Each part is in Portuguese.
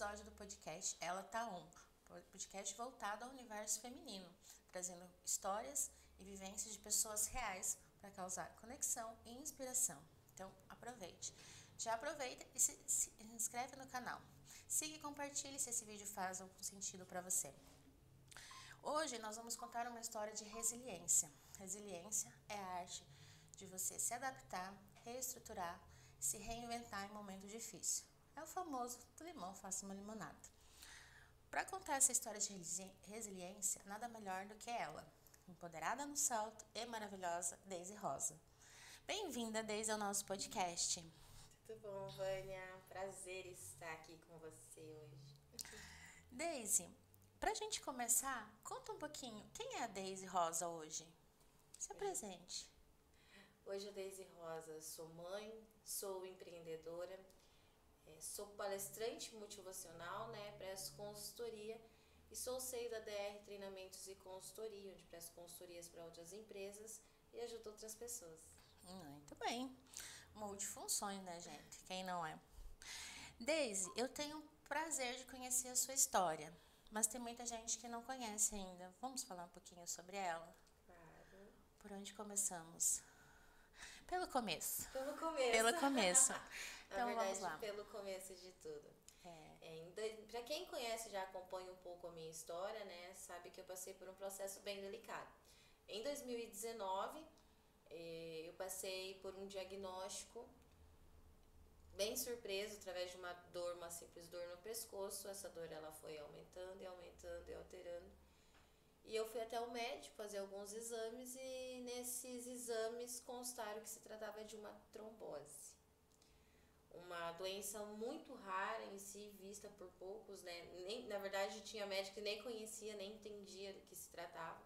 episódio do podcast Ela Tá On, podcast voltado ao universo feminino, trazendo histórias e vivências de pessoas reais para causar conexão e inspiração. Então, aproveite. Já aproveita e se inscreve no canal. Siga e compartilhe se esse vídeo faz algum sentido para você. Hoje nós vamos contar uma história de resiliência. Resiliência é a arte de você se adaptar, reestruturar, se reinventar em momento difícil. É o famoso do limão faça uma limonada. Para contar essa história de resiliência, nada melhor do que ela, empoderada no salto e maravilhosa Deise Rosa. Bem-vinda, Deise, ao nosso podcast. Tudo bom, Vânia? Prazer estar aqui com você hoje. Deise, pra gente começar, conta um pouquinho, quem é a Deise Rosa hoje? Se apresente. Hoje eu, Deise Rosa, sou mãe, sou empreendedora, sou palestrante motivacional, presto consultoria e sou CEO da DR Treinamentos e Consultoria, onde presto consultorias para outras empresas e ajudo outras pessoas. Muito bem. Multifunções, né, gente? Quem não é? Deise, eu tenho o prazer de conhecer a sua história, mas tem muita gente que não conhece ainda. Vamos falar um pouquinho sobre ela? Claro. Por onde começamos? Pelo começo. Pelo começo. Pelo começo. Então, Na verdade, vamos lá. pelo começo de tudo. Para quem conhece, já acompanha um pouco a minha história, sabe que eu passei por um processo bem delicado. Em 2019, eu passei por um diagnóstico bem surpreso, através de uma simples dor no pescoço. Essa dor ela foi aumentando e aumentando e alterando. E eu fui até o médico fazer alguns exames e nesses exames constaram que se tratava de uma trombose. Uma doença muito rara em si, vista por poucos, na verdade, tinha médico que nem conhecia, nem entendia do que se tratava.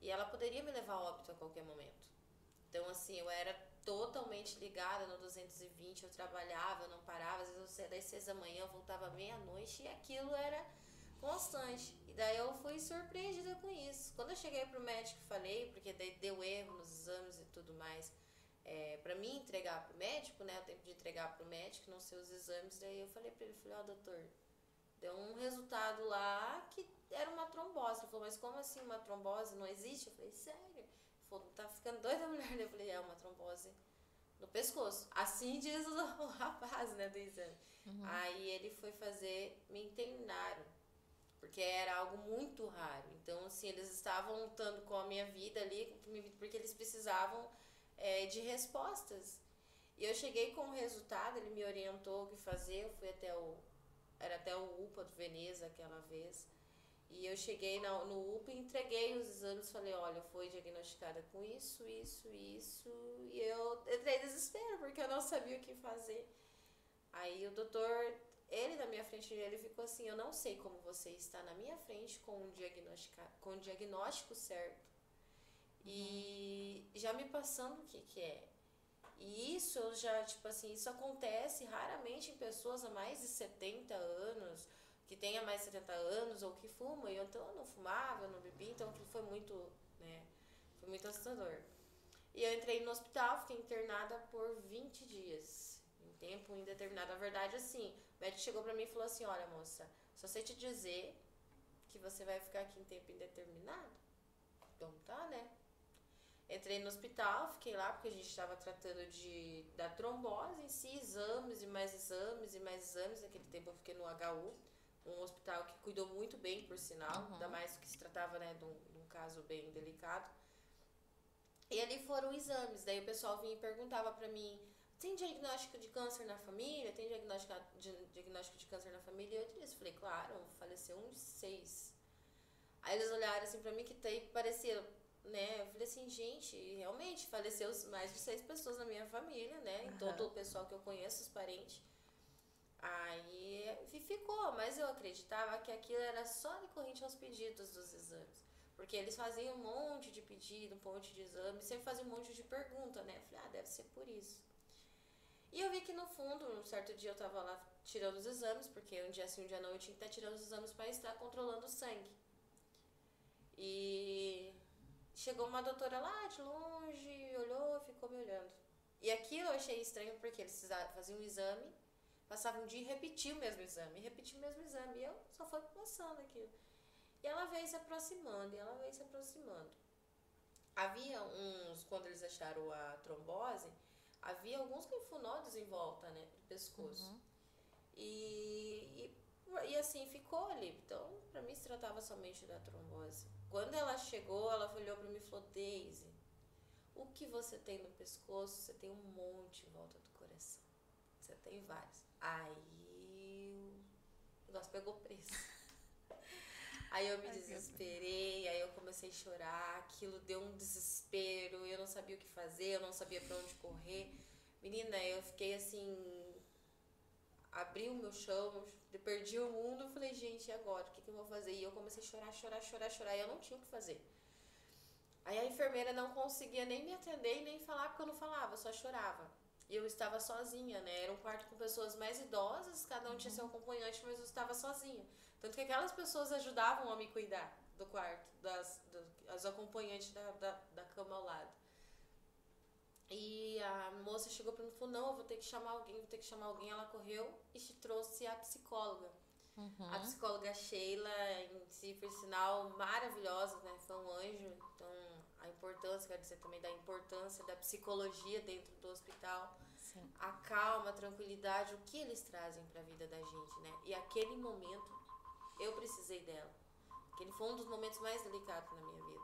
E ela poderia me levar a óbito a qualquer momento. Então, assim, eu era totalmente ligada no 220, eu trabalhava, eu não parava. Às vezes eu saía das 6 da manhã, eu voltava meia-noite e aquilo era constante. E daí eu fui surpreendida com isso. Quando eu cheguei pro médico e falei, porque daí deu erro nos exames e tudo mais, para mim entregar pro médico, o tempo de entregar pro médico, não sei os exames, daí eu falei pra ele, doutor, deu um resultado lá que era uma trombose. Ele falou, mas como assim uma trombose? Não existe? Eu falei, sério? Ele falou, tá ficando doida a mulher? Eu falei, é uma trombose no pescoço. Assim diz o rapaz, do exame. Aí ele foi me internaram, porque era algo muito raro. Então, assim, eles estavam lutando com a minha vida ali, porque eles precisavam de respostas. E eu cheguei com o resultado, ele me orientou o que fazer, eu fui era até o UPA do Veneza aquela vez. E eu cheguei no UPA e entreguei os exames, falei, olha, eu fui diagnosticada com isso, isso, isso. E eu entrei em desespero, porque eu não sabia o que fazer. Aí o doutor, ele na minha frente, ele ficou assim, eu não sei como você está na minha frente com o diagnóstico certo. E já me passando o que é. E isso eu já, isso acontece raramente em pessoas há mais de 70 anos, que tenha mais de 70 anos ou que fumam. E então eu não fumava, eu não bebia, então foi muito assustador. E eu entrei no hospital, fiquei internada por 20 dias, em tempo indeterminado. Na verdade, assim, o médico chegou pra mim e falou assim, olha, moça, só sei te dizer que você vai ficar aqui em tempo indeterminado. Então tá, Entrei no hospital, fiquei lá porque a gente estava tratando da trombose em si, exames e mais exames e mais exames. Naquele tempo eu fiquei no HU, um hospital que cuidou muito bem, por sinal, ainda mais que se tratava de um caso bem delicado. E ali foram exames, daí o pessoal vinha e perguntava pra mim, tem diagnóstico de câncer na família? Tem diagnóstico de câncer na família? E eu disse, falei, claro, faleceu um de 6. Aí eles olharam assim pra mim que parecia, eu falei assim, gente, realmente faleceu mais de 6 pessoas na minha família, em todo o pessoal que eu conheço, os parentes. Aí ficou, mas eu acreditava que aquilo era só decorrente aos pedidos dos exames. Porque eles faziam um monte de pedido, um monte de exame, sempre faziam um monte de pergunta, Eu falei, deve ser por isso. E eu vi que no fundo, um certo dia eu tava lá tirando os exames, porque um dia sim, um dia não, eu tinha que estar tirando os exames para estar controlando o sangue. E chegou uma doutora lá de longe, olhou, ficou me olhando. E aquilo eu achei estranho porque eles faziam um exame, passava um dia e repetia o mesmo exame, e eu só fui passando aquilo. E ela veio se aproximando, Havia uns, quando eles acharam a trombose, havia alguns linfonodos em volta, né, do pescoço. Uhum. E assim, ficou ali. Então, pra mim, se tratava somente da trombose. Quando ela chegou, ela olhou pra mim e falou: Daisy, o que você tem no pescoço? Você tem um monte em volta do coração. Você tem vários. Aí o negócio pegou preço. Aí eu me desesperei, aí eu comecei a chorar, aquilo deu um desespero, eu não sabia o que fazer, eu não sabia pra onde correr. Menina, eu fiquei assim, abri o meu chão, perdi o mundo, eu falei, gente, e agora? O que eu vou fazer? E eu comecei a chorar, e eu não tinha o que fazer. Aí a enfermeira não conseguia nem me atender e nem falar, porque eu não falava, eu só chorava. E eu estava sozinha, né? Era um quarto com pessoas mais idosas, cada um tinha seu acompanhante, mas eu estava sozinha. Tanto que aquelas pessoas ajudavam a me cuidar do quarto, as acompanhantes da cama ao lado. E a moça chegou pra mim e falou, não, eu vou ter que chamar alguém. Ela correu e te trouxe a psicóloga. A psicóloga Sheila, em si, por sinal, maravilhosa, né? Foi um anjo. Então, a importância, quero dizer também da importância da psicologia dentro do hospital. Sim. A calma, a tranquilidade, o que eles trazem pra vida da gente, né? E aquele momento, eu precisei dela. Aquele foi um dos momentos mais delicados na minha vida.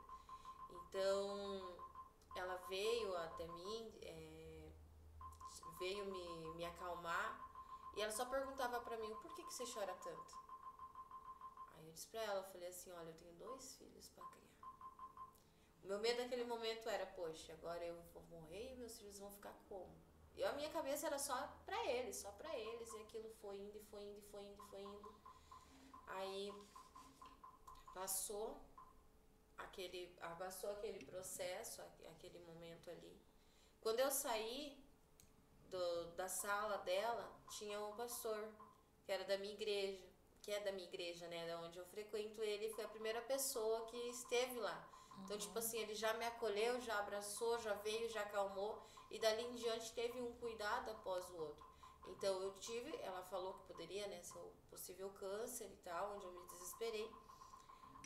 Então, ela veio até mim, veio me acalmar. E ela só perguntava pra mim, por que você chora tanto? Aí eu disse pra ela, eu falei assim, olha, eu tenho 2 filhos pra criar. O meu medo naquele momento era, poxa, agora eu vou morrer e meus filhos vão ficar como? E a minha cabeça era só pra eles, e aquilo foi indo. Aí passou aquele processo, aquele momento ali. Quando eu saí da sala dela, tinha um pastor, que era da minha igreja, né, da onde eu frequento ele, foi a primeira pessoa que esteve lá. Então, tipo assim, ele já me acolheu, já abraçou, já veio, já acalmou, e dali em diante teve um cuidado após o outro. Então, ela falou que poderia, né, ser um possível câncer e tal, onde eu me desesperei.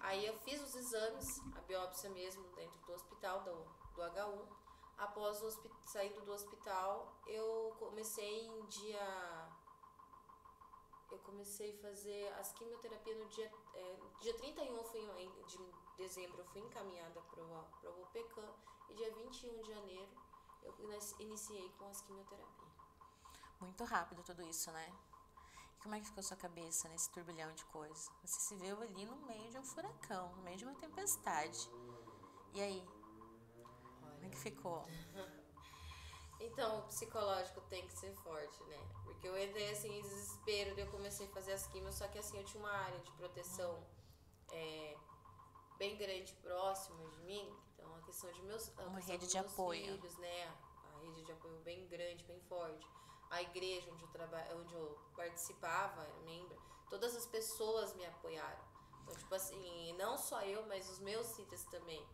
Aí eu fiz os exames, a biópsia mesmo, dentro do hospital, do HU. Após saindo do hospital, eu comecei a fazer as quimioterapias no dia 31 de dezembro, eu fui encaminhada para o OPECAM, e dia 21 de janeiro eu iniciei com as quimioterapias. Muito rápido tudo isso, né? E como é que ficou a sua cabeça nesse turbilhão de coisas? Você se viu ali no meio de um furacão, no meio de uma tempestade. E aí? Como é que ficou? Então, o psicológico tem que ser forte, né? Porque eu entrei assim em desespero, daí eu comecei a fazer as quimios, só que assim, eu tinha uma área de proteção bem grande próxima de mim, então a questão de uma rede de apoio, filhos, né? A rede de apoio bem grande, bem forte. A igreja onde eu participava, era membro, todas as pessoas me apoiaram. Então, tipo assim, não só eu, mas os meus filhos também.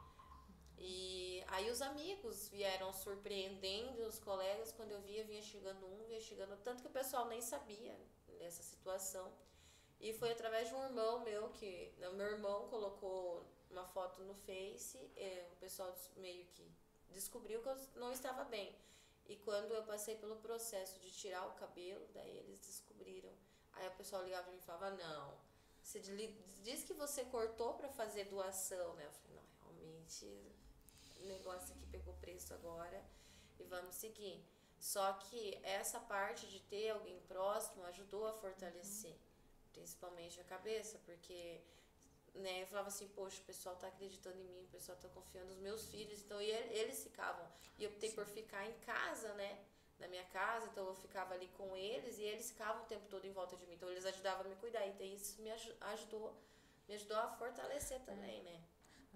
E aí os amigos vieram surpreendendo os colegas, quando eu vinha chegando tanto que o pessoal nem sabia dessa situação. E foi através de um irmão meu, meu irmão colocou uma foto no Face, o pessoal meio que descobriu que eu não estava bem. E quando eu passei pelo processo de tirar o cabelo, daí eles descobriram. Aí o pessoal ligava pra mim e falava, não, você diz que você cortou pra fazer doação, né? Eu falei, não, realmente o negócio aqui pegou preço agora e vamos seguir. Só que essa parte de ter alguém próximo ajudou a fortalecer, principalmente a cabeça, porque, né, eu falava assim, poxa, o pessoal tá acreditando em mim, o pessoal tá confiando nos meus filhos, então eles ficavam, e eu optei por ficar em casa, né, na minha casa, então eu ficava ali com eles, e eles ficavam o tempo todo em volta de mim, então eles ajudavam a me cuidar, então isso me ajudou a fortalecer também, né.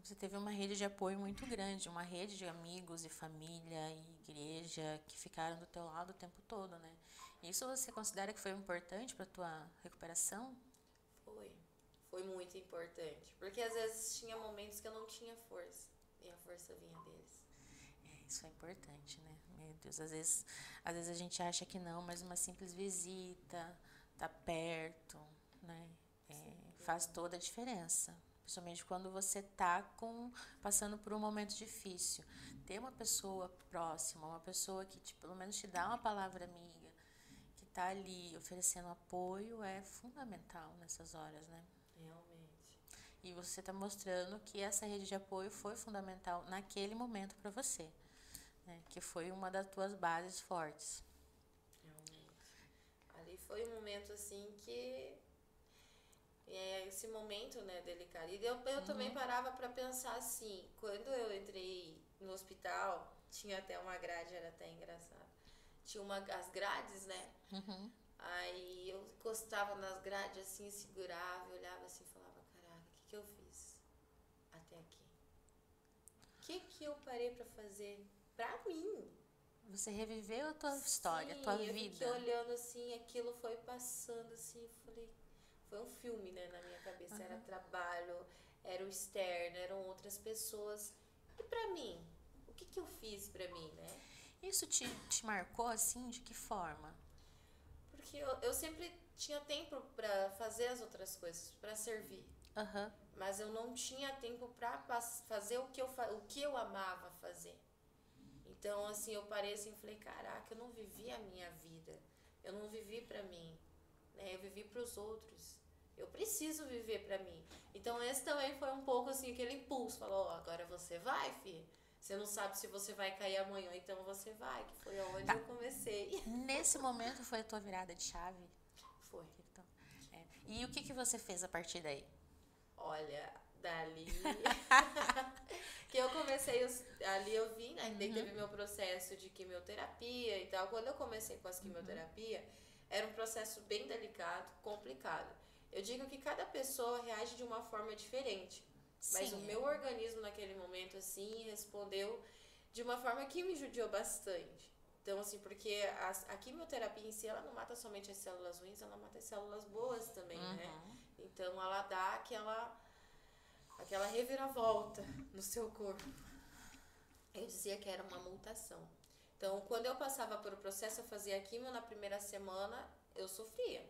Você teve uma rede de apoio muito grande, uma rede de amigos e família e igreja que ficaram do teu lado o tempo todo, né? Isso você considera que foi importante para tua recuperação? Foi muito importante, porque às vezes tinha momentos que eu não tinha força, e a força vinha deles. Isso é importante, né? Meu Deus, às vezes a gente acha que não, mas uma simples visita, tá perto, né? Faz toda a diferença. Principalmente quando você tá passando por um momento difícil. Ter uma pessoa próxima, uma pessoa que pelo menos te dá uma palavra amiga, que tá ali oferecendo apoio, é fundamental nessas horas, né? Realmente. E você está mostrando que essa rede de apoio foi fundamental naquele momento para você, né? Que foi uma das tuas bases fortes. Realmente. Ali foi um momento assim que esse momento, né, delicado. E eu também parava para pensar assim, quando eu entrei no hospital, tinha até uma grade, era até engraçado. Tinha as grades, né? Aí eu encostava nas grades assim, segurava, olhava assim e falava, caraca, o que eu fiz até aqui? O que eu parei para fazer pra mim? Você reviveu a tua história, a tua vida. Eu fiquei olhando assim, aquilo foi passando assim, falei, foi um filme, né, na minha cabeça. Era trabalho, era o externo, eram outras pessoas. E pra mim? O que eu fiz pra mim, né? Isso te marcou assim, de que forma? Porque eu sempre tinha tempo pra fazer as outras coisas, pra servir. Mas eu não tinha tempo pra fazer o que eu amava fazer. Então, assim, eu parei assim e falei, caraca, eu não vivi a minha vida. Eu não vivi pra mim, né? Eu vivi pros outros. Eu preciso viver pra mim. Então, esse também foi um pouco, assim, aquele impulso. Falou, agora você vai, filha. Você não sabe se você vai cair amanhã, então você vai. Que foi onde eu comecei. Nesse momento foi a tua virada de chave? Foi. Então, E o que você fez a partir daí? Olha, dali... que eu comecei, ali eu vi, né? Daí teve meu processo de quimioterapia e tal. Quando eu comecei com as quimioterapia, era um processo bem delicado, complicado. Eu digo que cada pessoa reage de uma forma diferente. Mas o meu organismo naquele momento, assim, respondeu de uma forma que me judiou bastante. Então, assim, porque a quimioterapia em si, ela não mata somente as células ruins, ela mata as células boas também, né? Então, ela dá aquela reviravolta no seu corpo. Eu dizia que era uma mutação. Então, quando eu passava por o processo, eu fazia quimio, na primeira semana, eu sofria.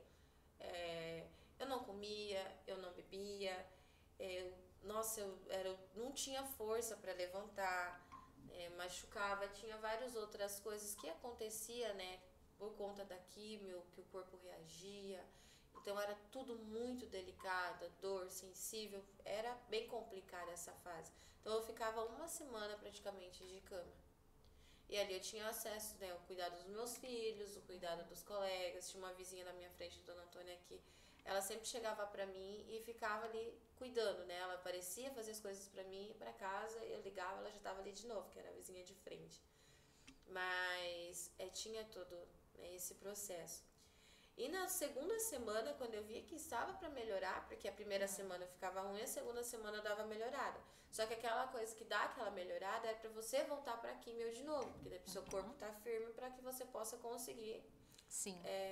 Eu não comia, eu não bebia, eu não tinha força para levantar, machucava, tinha várias outras coisas que acontecia, né, por conta da quimio, que o corpo reagia. Então era tudo muito delicado, dor, sensível, era bem complicada essa fase. Então eu ficava uma semana praticamente de cama. E ali eu tinha acesso, né, ao cuidado dos meus filhos, o cuidado dos colegas. Tinha uma vizinha na minha frente, a Dona Antônia, que ela sempre chegava pra mim e ficava ali cuidando, né? Ela aparecia, fazia as coisas pra mim, ir pra casa, eu ligava, ela já tava ali de novo, que era a vizinha de frente. Mas tinha todo, né, esse processo. E na segunda semana, quando eu via que estava para melhorar, porque a primeira semana eu ficava ruim, a segunda semana eu dava melhorada. Só que aquela coisa que dá aquela melhorada é para você voltar para químio de novo, porque daí o seu corpo tá firme para que você possa conseguir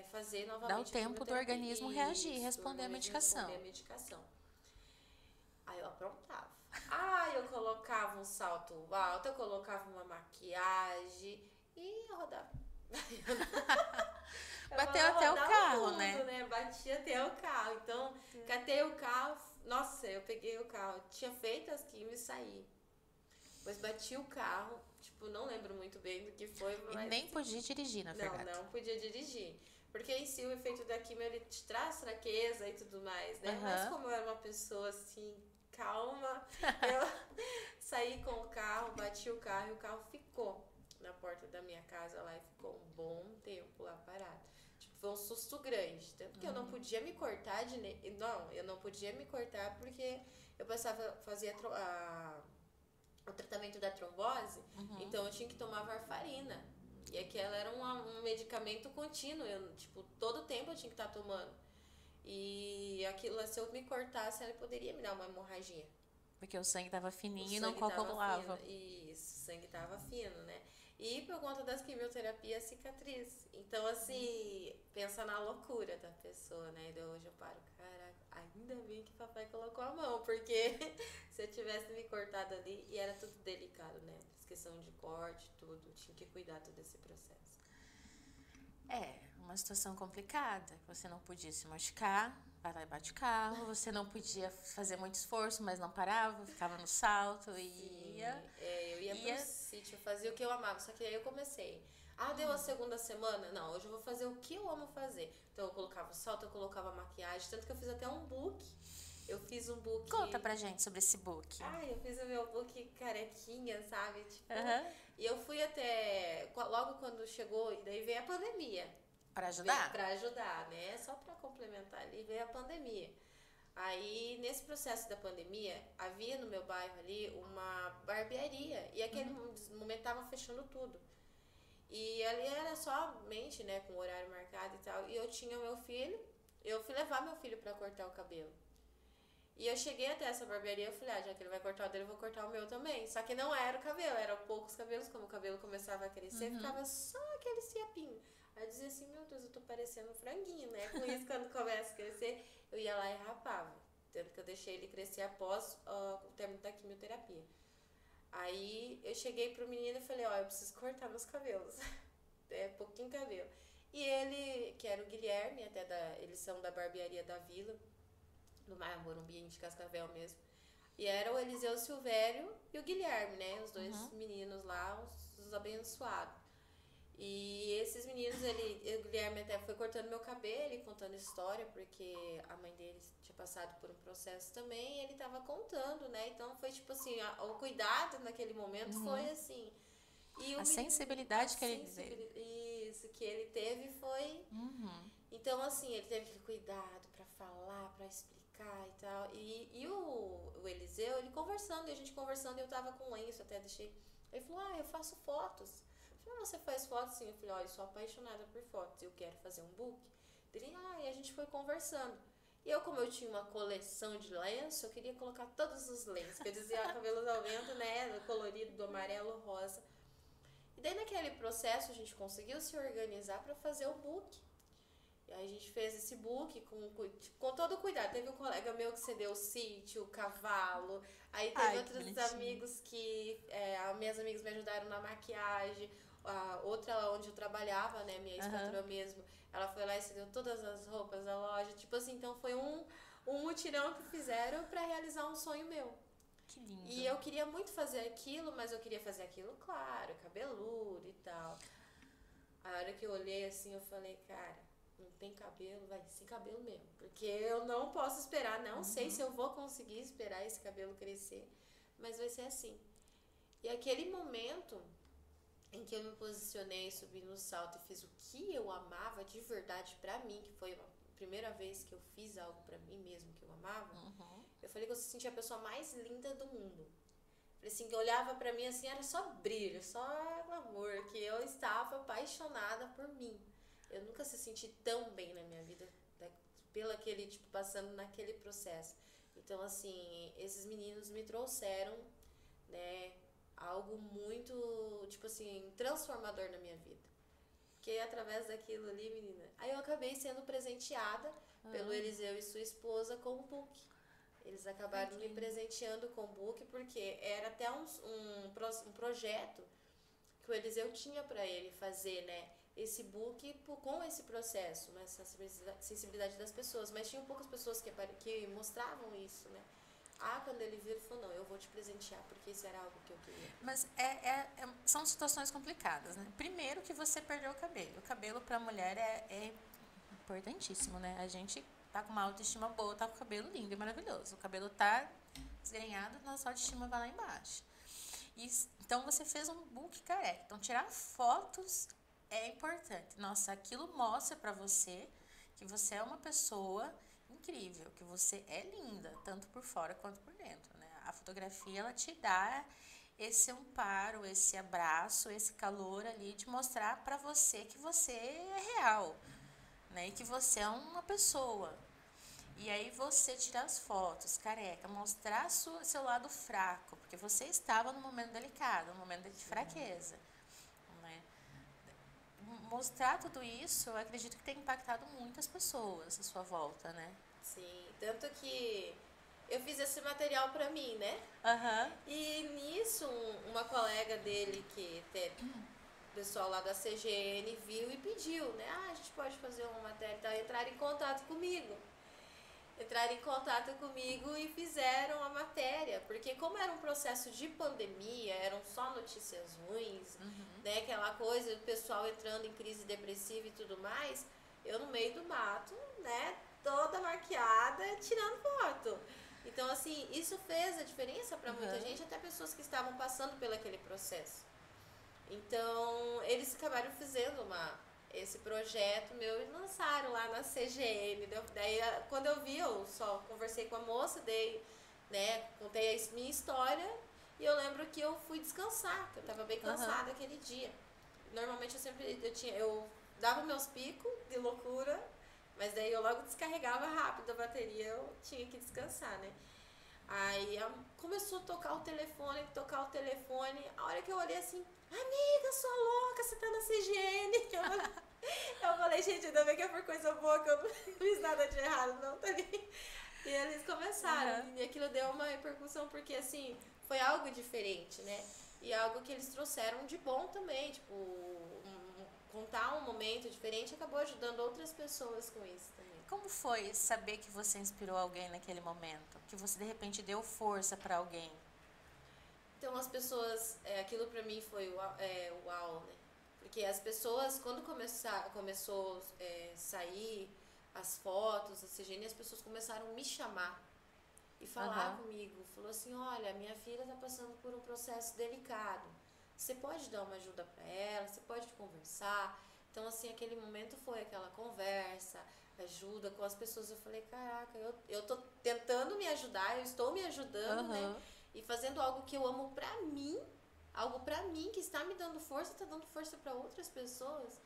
fazer novamente. Dá o tempo do organismo reagir, responder a medicação. Aí eu aprontava. Eu colocava um salto alto, eu colocava uma maquiagem e eu rodava. Bateu até o carro, tudo, né? Bati até o carro. Então, catei o carro. Nossa, eu peguei o carro. Tinha feito as químios e saí. Depois bati o carro. Tipo, não lembro muito bem do que foi. Mas... E nem podia dirigir, na verdade. Não podia dirigir. Porque em si o efeito da químio, ele te traz fraqueza e tudo mais, né? Mas como eu era uma pessoa assim, calma, eu saí com o carro, bati o carro e o carro ficou na porta da minha casa lá e ficou um bom tempo lá parado. Tipo, foi um susto grande. Tanto que eu não podia me cortar eu não podia me cortar porque eu fazia o tratamento da trombose, então eu tinha que tomar varfarina. E aquela era um medicamento contínuo, todo tempo eu tinha que estar tomando. E aquilo, se eu me cortasse, ela poderia me dar uma hemorragia. Porque o sangue tava fininho e não coagulava. Isso, o sangue tava fino, né? E por conta das quimioterapias, cicatriz. Então, assim, pensa na loucura da pessoa, né? E hoje eu paro, caraca, ai ainda bem que papai colocou a mão, porque se eu tivesse me cortado ali, e era tudo delicado, né? Questão de corte, tudo, tinha que cuidar todo esse processo. Uma situação complicada. Você não podia se machucar, vai lá e bate o carro. Você não podia fazer muito esforço, mas não parava, ficava no salto e ia. Eu ia pro sítio, eu fazia o que eu amava, só que aí eu comecei. Deu a segunda semana? Não, hoje eu vou fazer o que eu amo fazer. Então eu colocava o salto, eu colocava maquiagem, tanto que eu fiz até um book. Eu fiz um book. Conta pra gente sobre esse book. Eu fiz o meu book carequinha, sabe? Tipo, e eu fui até. Logo quando chegou, e daí veio a pandemia. Pra ajudar? Pra ajudar, né? Só pra complementar ali, veio a pandemia. Aí, nesse processo da pandemia, havia no meu bairro ali uma barbearia. E aquele momento tava fechando tudo. E ali era somente, né, com horário marcado e tal. E eu tinha meu filho, eu fui levar meu filho pra cortar o cabelo. E eu cheguei até essa barbearia, eu falei, já que ele vai cortar o dele, eu vou cortar o meu também. Só que não era o cabelo, eram poucos cabelos, como o cabelo começava a crescer, ficava só aquele fiapinho. Aí eu dizia assim, meu Deus, eu tô parecendo um franguinho, né? Com isso, quando começa a crescer, eu ia lá e rapava. Tanto que eu deixei ele crescer após o término da quimioterapia. Aí eu cheguei pro menino e falei, eu preciso cortar meus cabelos. Pouquinho cabelo. E ele, que era o Guilherme, eles são da barbearia da Vila, no Morumbi, de Cascavel mesmo. E era o Eliseu Silvério e o Guilherme, né? Os dois meninos lá, os abençoados. E esses meninos, o Guilherme até foi cortando meu cabelo e contando história, porque a mãe dele tinha passado por um processo também, e ele tava contando, né? Então foi tipo assim, o cuidado naquele momento foi assim. E a sensibilidade que ele teve. Isso, que ele teve foi. Então, assim, ele teve aquele cuidado pra falar, pra explicar e tal. E o Eliseu, ele conversando, e a gente conversando, e eu tava com lenço, até deixei. Ele falou, eu faço fotos. Eu falei, você faz fotos? Sim. Eu falei, eu sou apaixonada por fotos, eu quero fazer um book. Ele, e a gente foi conversando. E eu, como eu tinha uma coleção de lenço, eu queria colocar todos os lenços, que eu dizia, cabelos ao vento, né, do colorido, do amarelo, rosa. E daí, naquele processo, a gente conseguiu se organizar para fazer o book. E aí a gente fez esse book com todo o cuidado. Teve um colega meu que cedeu o sítio, o cavalo. Aí teve outros amigos que... minhas amigas me ajudaram na maquiagem. A outra onde eu trabalhava, né? Minha ex-patroa mesmo. Ela foi lá e cedeu todas as roupas da loja. Tipo assim, então foi um mutirão que fizeram para realizar um sonho meu. Que lindo. E eu queria muito fazer aquilo, mas eu queria fazer aquilo, claro, cabeludo e tal. A hora que eu olhei assim, eu falei, cara, não tem cabelo, vai sem cabelo mesmo. Porque eu não posso esperar, não sei se eu vou conseguir esperar esse cabelo crescer, mas vai ser assim. E aquele momento em que eu me posicionei, subi no salto e fiz o que eu amava de verdade pra mim, que foi a primeira vez que eu fiz algo pra mim mesmo que eu amava, eu falei que eu sentia a pessoa mais linda do mundo. Falei assim, que olhava pra mim assim, era só brilho, só glamour, que eu estava apaixonada por mim. Eu nunca se senti tão bem na minha vida, pelo aquele, tipo, passando naquele processo. Então, assim, esses meninos me trouxeram, né, algo muito, tipo assim, transformador na minha vida. Porque através daquilo ali, menina, aí eu acabei sendo presenteada pelo Eliseu e sua esposa com o book. Eles acabaram me presenteando com o book, porque era até um projeto que o Eliseu tinha para ele fazer, né? Esse book com esse processo, né? Essa sensibilidade das pessoas. Mas tinham poucas pessoas que mostravam isso, né? Quando ele viu, ele falou, não, eu vou te presentear, porque isso era algo que eu queria. Mas são situações complicadas, né? Primeiro que você perdeu o cabelo. O cabelo para a mulher é importantíssimo, né? A gente tá com uma autoestima boa, tá com o cabelo lindo e maravilhoso. O cabelo tá desgrenhado, nossa autoestima vai lá embaixo. Então, você fez um book careca. Então, tirar fotos é importante. Nossa, aquilo mostra pra você que você é uma pessoa incrível, que você é linda, tanto por fora quanto por dentro, né? A fotografia, ela te dá esse amparo, esse abraço, esse calor ali de mostrar pra você que você é real, né? E que você é uma pessoa. E aí você tirar as fotos, careca, mostrar seu lado fraco, porque você estava num momento delicado, num momento de fraqueza, né? Mostrar tudo isso, eu acredito que tem impactado muitas pessoas à sua volta, né? Sim, Tanto que eu fiz esse material pra mim, né? E nisso, uma colega dele, o pessoal lá da CGN viu e pediu, né? A gente pode fazer uma matéria, então entraram em contato comigo. E fizeram a matéria, porque como era um processo de pandemia, eram só notícias ruins, né? Aquela coisa, o pessoal entrando em crise depressiva e tudo mais, eu no meio do mato, né? Toda maquiada, tirando foto. Então, assim, isso fez a diferença para muita gente, até pessoas que estavam passando pelo aquele processo. Então, eles acabaram fazendo esse projeto meu e lançaram lá na CGN. Daí, quando eu vi, eu só conversei com a moça, contei a minha história e eu lembro que eu fui descansar, que eu tava bem cansada aquele dia. Normalmente eu dava meus picos de loucura, mas daí eu logo descarregava rápido a bateria, eu tinha que descansar, né? Aí começou a tocar o telefone, a hora que eu olhei assim, amiga, sua louca, você tá na CGN. Eu falei, gente, ainda bem que é por coisa boa, que eu não fiz nada de errado, não, tá ali. E eles começaram, e aquilo deu uma repercussão, porque assim, foi algo diferente, né? E algo que eles trouxeram de bom também, tipo, contar um momento diferente acabou ajudando outras pessoas com isso também. Como foi saber que você inspirou alguém naquele momento? Que você de repente deu força para alguém? Então as pessoas, aquilo pra mim foi uau, né? Porque as pessoas, quando começou a sair as fotos, a CGN, as pessoas começaram a me chamar e falar comigo. Falou assim, olha, minha filha tá passando por um processo delicado. Você pode dar uma ajuda pra ela, você pode conversar. Então, assim, aquele momento foi aquela conversa, ajuda com as pessoas. Eu falei, caraca, eu tô tentando me ajudar, eu estou me ajudando, né? E fazendo algo que eu amo algo pra mim, que está me dando força, tá dando força pra outras pessoas.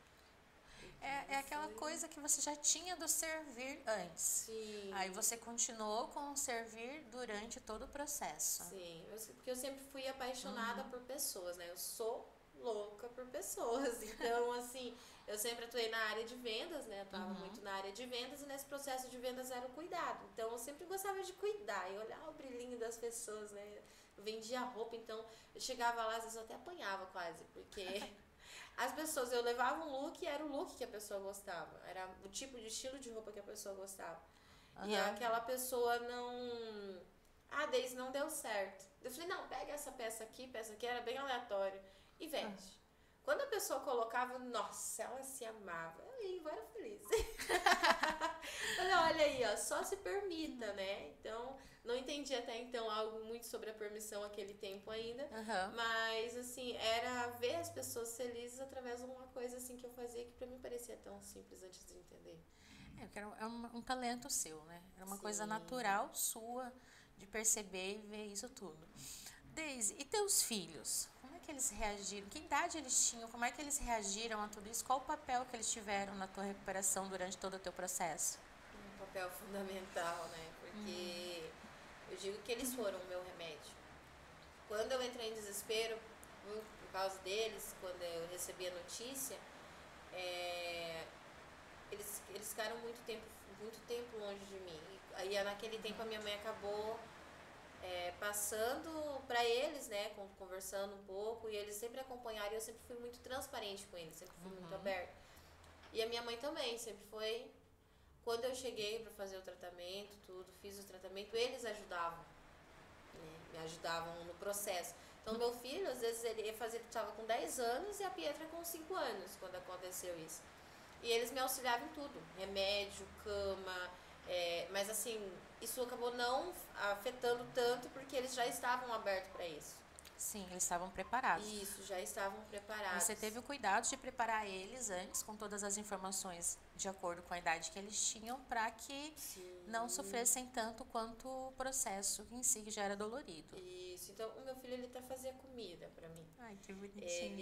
É aquela coisa que você já tinha do servir antes. Sim. Aí você continuou com o servir durante todo o processo. Sim, porque eu sempre fui apaixonada por pessoas, né? Eu sou louca por pessoas. Então, assim, eu sempre atuei na área de vendas, né? Eu atuava muito na área de vendas e nesse processo de vendas era o cuidado. Então, eu sempre gostava de cuidar e olhar o brilhinho das pessoas, né? Eu vendia roupa, então eu chegava lá, às vezes eu até apanhava quase, porque as pessoas, eu levava um look e era o look que a pessoa gostava. Era o tipo de estilo de roupa que a pessoa gostava. E aquela pessoa não... Deise, não deu certo. Eu falei, não, pega essa peça aqui, era bem aleatório, e vende. Quando a pessoa colocava, nossa, ela se amava. Eu era feliz. Falei, olha aí, ó, só se permita, né? Então, não entendi até então algo muito sobre a permissão aquele tempo ainda. Mas, assim, era ver as pessoas felizes através de uma coisa assim que eu fazia que pra mim parecia tão simples antes de entender. É um talento seu, né? Era uma coisa natural sua de perceber e ver isso tudo. Deise, e teus filhos? Como é que eles reagiram? Que idade eles tinham? Como é que eles reagiram a tudo isso? Qual o papel que eles tiveram na tua recuperação durante todo o teu processo? Um papel fundamental, né? Porque eu digo que eles foram o meu remédio. Quando eu entrei em desespero, por causa deles, quando eu recebi a notícia, eles ficaram muito tempo longe de mim. Aí naquele tempo a minha mãe acabou passando para eles, né, conversando um pouco, e eles sempre acompanharam, e eu sempre fui muito transparente com eles, sempre fui muito aberta. E a minha mãe também, sempre foi. Quando eu cheguei para fazer o tratamento, fiz o tratamento, eles ajudavam, né, me ajudavam no processo. Então, meu filho, às vezes, ele estava com 10 anos e a Pietra com 5 anos, quando aconteceu isso. E eles me auxiliavam em tudo, remédio, cama, mas assim, isso acabou não afetando tanto porque eles já estavam abertos para isso. Sim, eles estavam preparados. Isso, já estavam preparados. Você teve o cuidado de preparar eles antes, com todas as informações de acordo com a idade que eles tinham, para que não sofressem tanto quanto o processo em si, que já era dolorido. Isso, então o meu filho, ele até fazia comida para mim. Ai, que bonitinho.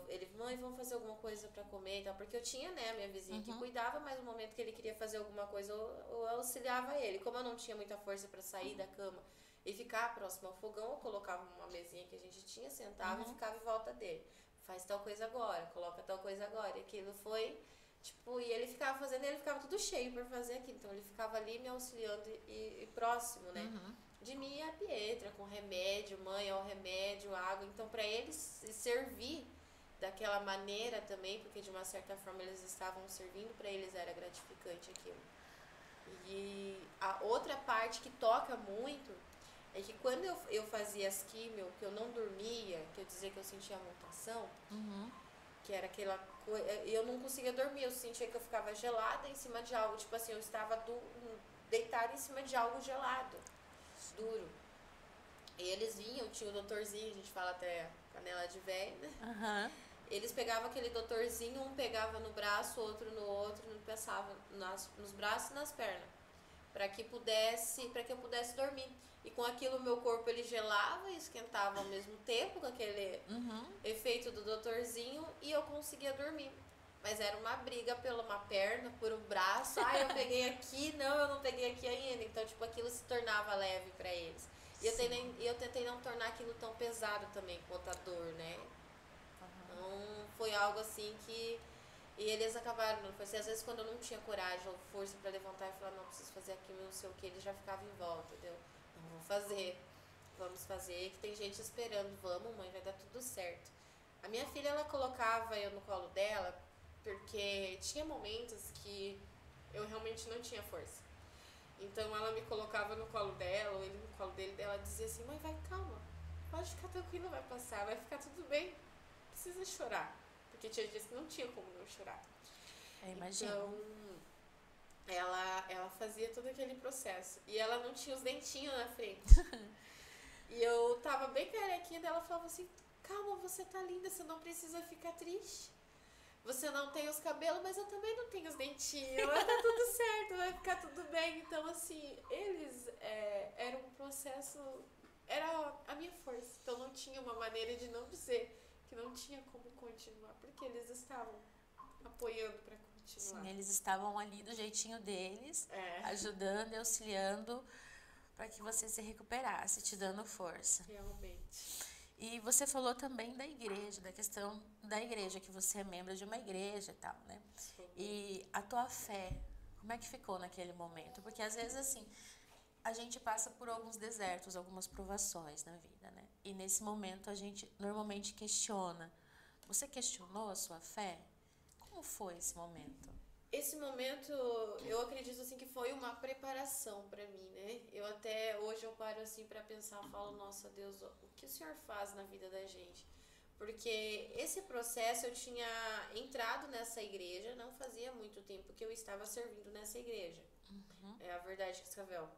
Ele, mãe, vamos fazer alguma coisa para comer e tal, porque eu tinha, né, a minha vizinha que cuidava, mas no momento que ele queria fazer alguma coisa, eu auxiliava ele. Como eu não tinha muita força para sair da cama e ficar próximo ao fogão, eu colocava uma mesinha que a gente tinha, sentava e ficava em volta dele. Faz tal coisa agora, coloca tal coisa agora. E aquilo foi Tipo, e ele ficava fazendo, e ele ficava tudo cheio pra fazer aquilo. Então ele ficava ali me auxiliando e próximo, né? De mim a Pietra, com remédio, mãe ao remédio, água. Então pra eles servir daquela maneira também, porque de uma certa forma eles estavam servindo, pra eles era gratificante aquilo. E a outra parte que toca muito é que quando eu fazia as químio, que eu não dormia, que eu dizia que eu sentia mutação, que era aquela coisa, eu não conseguia dormir, eu sentia que eu ficava gelada em cima de algo, tipo assim, eu estava deitada em cima de algo gelado, duro. E eles vinham, tinha o doutorzinho, a gente fala até canela de velho, né? Eles pegavam aquele doutorzinho, um pegava no braço, outro no outro, passava nos braços e nas pernas, para que eu pudesse dormir. E com aquilo meu corpo ele gelava e esquentava ao mesmo tempo, com aquele efeito do doutorzinho, e eu conseguia dormir. Mas era uma briga pela uma perna, por um braço. Eu peguei aqui, não, eu não peguei aqui ainda. Então, tipo, aquilo se tornava leve para eles. E eu tentei não tornar aquilo tão pesado também quanto a dor, né? Então, foi algo assim que... E eles acabaram, assim, às vezes quando eu não tinha coragem ou força para levantar e falar, não, preciso fazer aquilo, não sei o que, eles já ficavam em volta, entendeu? Não, vamos fazer, que tem gente esperando, vamos mãe, vai dar tudo certo. A minha filha, ela colocava eu no colo dela, porque tinha momentos que eu realmente não tinha força. Então ela me colocava no colo dela, ou ele no colo dele, ela dizia assim, mãe, vai, calma, pode ficar tranquila, vai passar, vai ficar tudo bem, não precisa chorar. Porque tinha dias que não tinha como não chorar. Eu imagino. Então, ela fazia todo aquele processo. E ela não tinha os dentinhos na frente. E eu tava bem carequinha dela, falava assim, calma, você tá linda, você não precisa ficar triste. Você não tem os cabelos, mas eu também não tenho os dentinhos. Mas tá tudo certo, vai ficar tudo bem. Então, assim, eles era um processo... Era a minha força. Então, não tinha uma maneira de não dizer que não tinha como continuar, porque eles estavam apoiando para continuar. Sim, eles estavam ali do jeitinho deles, ajudando e auxiliando para que você se recuperasse, te dando força. Realmente. E você falou também da igreja, da questão da igreja, que você é membro de uma igreja e tal, né? Sim. E a tua fé, como é que ficou naquele momento? Porque às vezes, assim, a gente passa por alguns desertos, algumas provações na vida, né? E nesse momento a gente normalmente questiona. Você questionou a sua fé? Como foi esse momento? Esse momento, eu acredito assim que foi uma preparação para mim, né? Eu até hoje eu paro assim para pensar, falo, nossa Deus, o que o Senhor faz na vida da gente? Porque esse processo eu tinha entrado nessa igreja, não fazia muito tempo que eu estava servindo nessa igreja. É a verdade, Cascavel.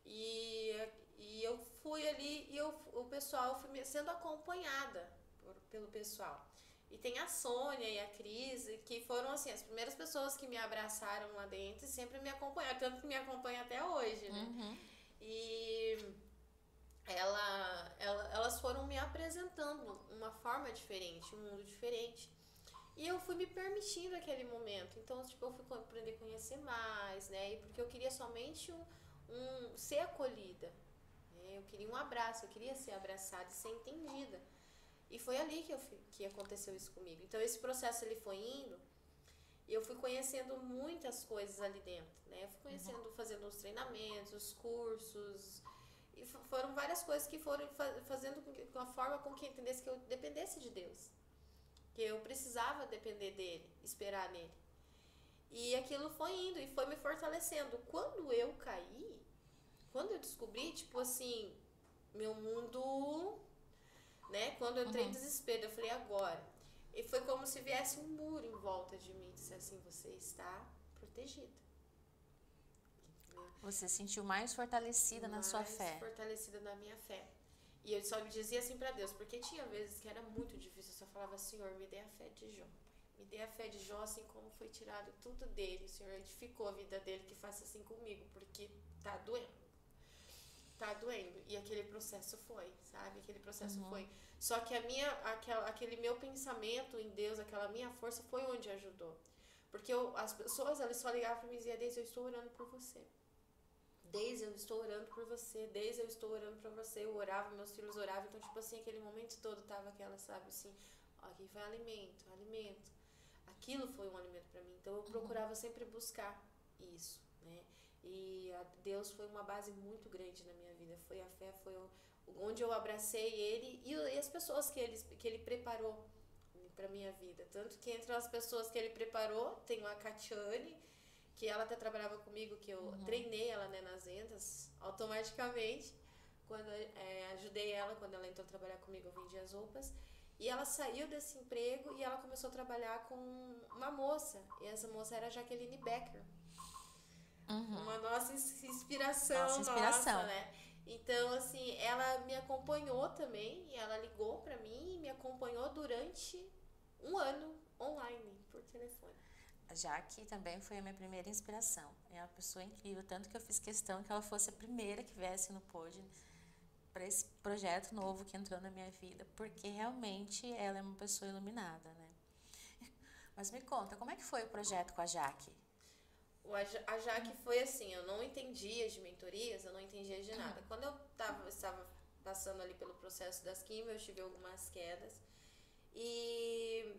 E eu fui ali e o pessoal fui sendo acompanhada pelo pessoal. E tem a Sônia e a Cris, que foram assim, as primeiras pessoas que me abraçaram lá dentro e sempre me acompanharam, tanto que me acompanham até hoje, né? E elas foram me apresentando uma forma diferente, um mundo diferente. E eu fui me permitindo aquele momento. Então, tipo, eu fui aprender a conhecer mais, né? E porque eu queria somente ser acolhida, né? Eu queria um abraço, eu queria ser abraçada e ser entendida. E foi ali que aconteceu isso comigo. Então, esse processo ele foi indo e eu fui conhecendo muitas coisas ali dentro, né? Eu fui conhecendo, fazendo os treinamentos, os cursos. E foram várias coisas que foram fazendo com a forma com que eu entendesse que eu dependesse de Deus. Que eu precisava depender dele, esperar nele. E aquilo foi indo e foi me fortalecendo. Quando eu caí, quando eu descobri, tipo assim, meu mundo, né? Quando eu entrei em desespero, eu falei, agora. E foi como se viesse um muro em volta de mim. Disse assim, você está protegida. Entendeu? Você se sentiu mais fortalecida na sua fé. Mais fortalecida na minha fé. E eu só me dizia assim pra Deus, porque tinha vezes que era muito difícil. Eu só falava, Senhor, me dê a fé de Jó. Me dê a fé de Jó, assim como foi tirado tudo dele. O Senhor edificou a vida dele, que faça assim comigo, porque tá doendo. Tá doendo. E aquele processo foi, sabe? Aquele processo foi. Só que aquele meu pensamento em Deus, aquela minha força, foi onde ajudou. Porque as pessoas, elas só ligavam pra mim e diziam, Deise, eu estou orando por você. Deise, eu estou orando por você. Deise, eu estou orando por você. Eu orava, meus filhos oravam. Então, tipo assim, aquele momento todo tava aquela, sabe, assim, ó, aqui vai alimento, alimento. aquilo foi um alimento para mim. Então eu procurava sempre buscar isso, né? E Deus foi uma base muito grande na minha vida. Foi a fé, foi onde eu abracei ele e as pessoas que ele preparou para minha vida. Tanto que entre as pessoas que ele preparou, tem a Catiane, que ela até trabalhava comigo, que eu treinei ela, né, nas vendas, automaticamente. Quando ajudei ela, quando ela entrou a trabalhar comigo, eu vendia as roupas. E ela saiu desse emprego e ela começou a trabalhar com uma moça. E essa moça era a Jaqueline Becker. Uma nossa inspiração, nossa, né? Então, assim, ela me acompanhou também. E ela ligou pra mim e me acompanhou durante um ano online, por telefone. A Jaque também foi a minha primeira inspiração. É uma pessoa incrível, tanto que eu fiz questão que ela fosse a primeira que viesse no Pod para esse projeto novo que entrou na minha vida, porque realmente ela é uma pessoa iluminada, né? Mas me conta, como é que foi o projeto com a Jaque? A Jaque foi assim, eu não entendia de mentorias, eu não entendia de nada. Quando eu estava passando ali pelo processo das químio, eu tive algumas quedas e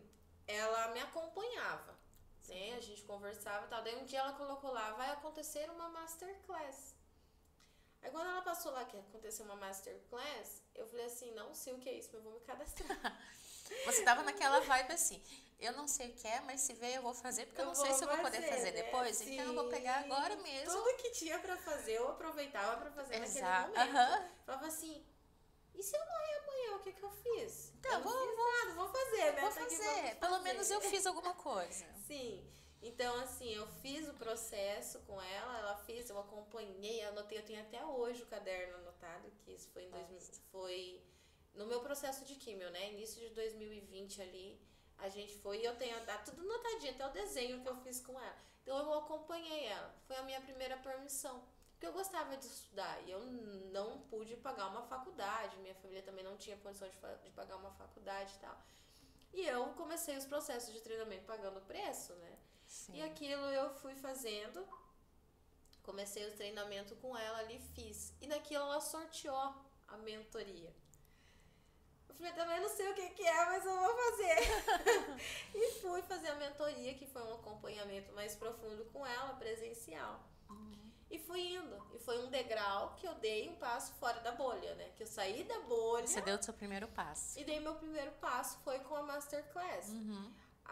ela me acompanhava, né? A gente conversava e tal. Daí um dia ela colocou lá, vai acontecer uma masterclass. Aí quando ela passou lá que aconteceu uma masterclass, eu falei assim, não sei o que é isso, mas eu vou me cadastrar. Você tava naquela vibe assim, eu não sei o que é, mas se veio eu vou fazer, porque eu não sei se eu vou poder fazer depois, Sim. então eu vou pegar agora mesmo. Tudo que tinha pra fazer, eu aproveitava pra fazer naquele momento. Falava assim, e se eu morrer amanhã, o que eu fiz? Então, eu não fiz nada, vou fazer, né? Vou fazer, pelo menos eu fiz alguma coisa. Sim. Então, assim, eu fiz o processo com ela fez, eu acompanhei, anotei, eu tenho até hoje o caderno anotado, que isso foi foi no meu processo de químio, né? Início de 2020 ali, a gente foi, e eu tenho tudo anotadinho, até o desenho que eu fiz com ela. Então, eu acompanhei ela, foi a minha primeira permissão, porque eu gostava de estudar, e eu não pude pagar uma faculdade, minha família também não tinha condição de pagar uma faculdade e tal. E eu comecei os processos de treinamento pagando o preço, né? Sim. E aquilo eu fui fazendo, comecei o treinamento com ela ali, fiz. E naquilo ela sorteou a mentoria. Eu falei, também não sei o que é, mas eu vou fazer. E fui fazer a mentoria, que foi um acompanhamento mais profundo com ela, presencial. E fui indo. E foi um degrau que eu dei um passo fora da bolha, né? Que eu saí da bolha. Você deu o seu primeiro passo. E dei meu primeiro passo, foi com a Masterclass.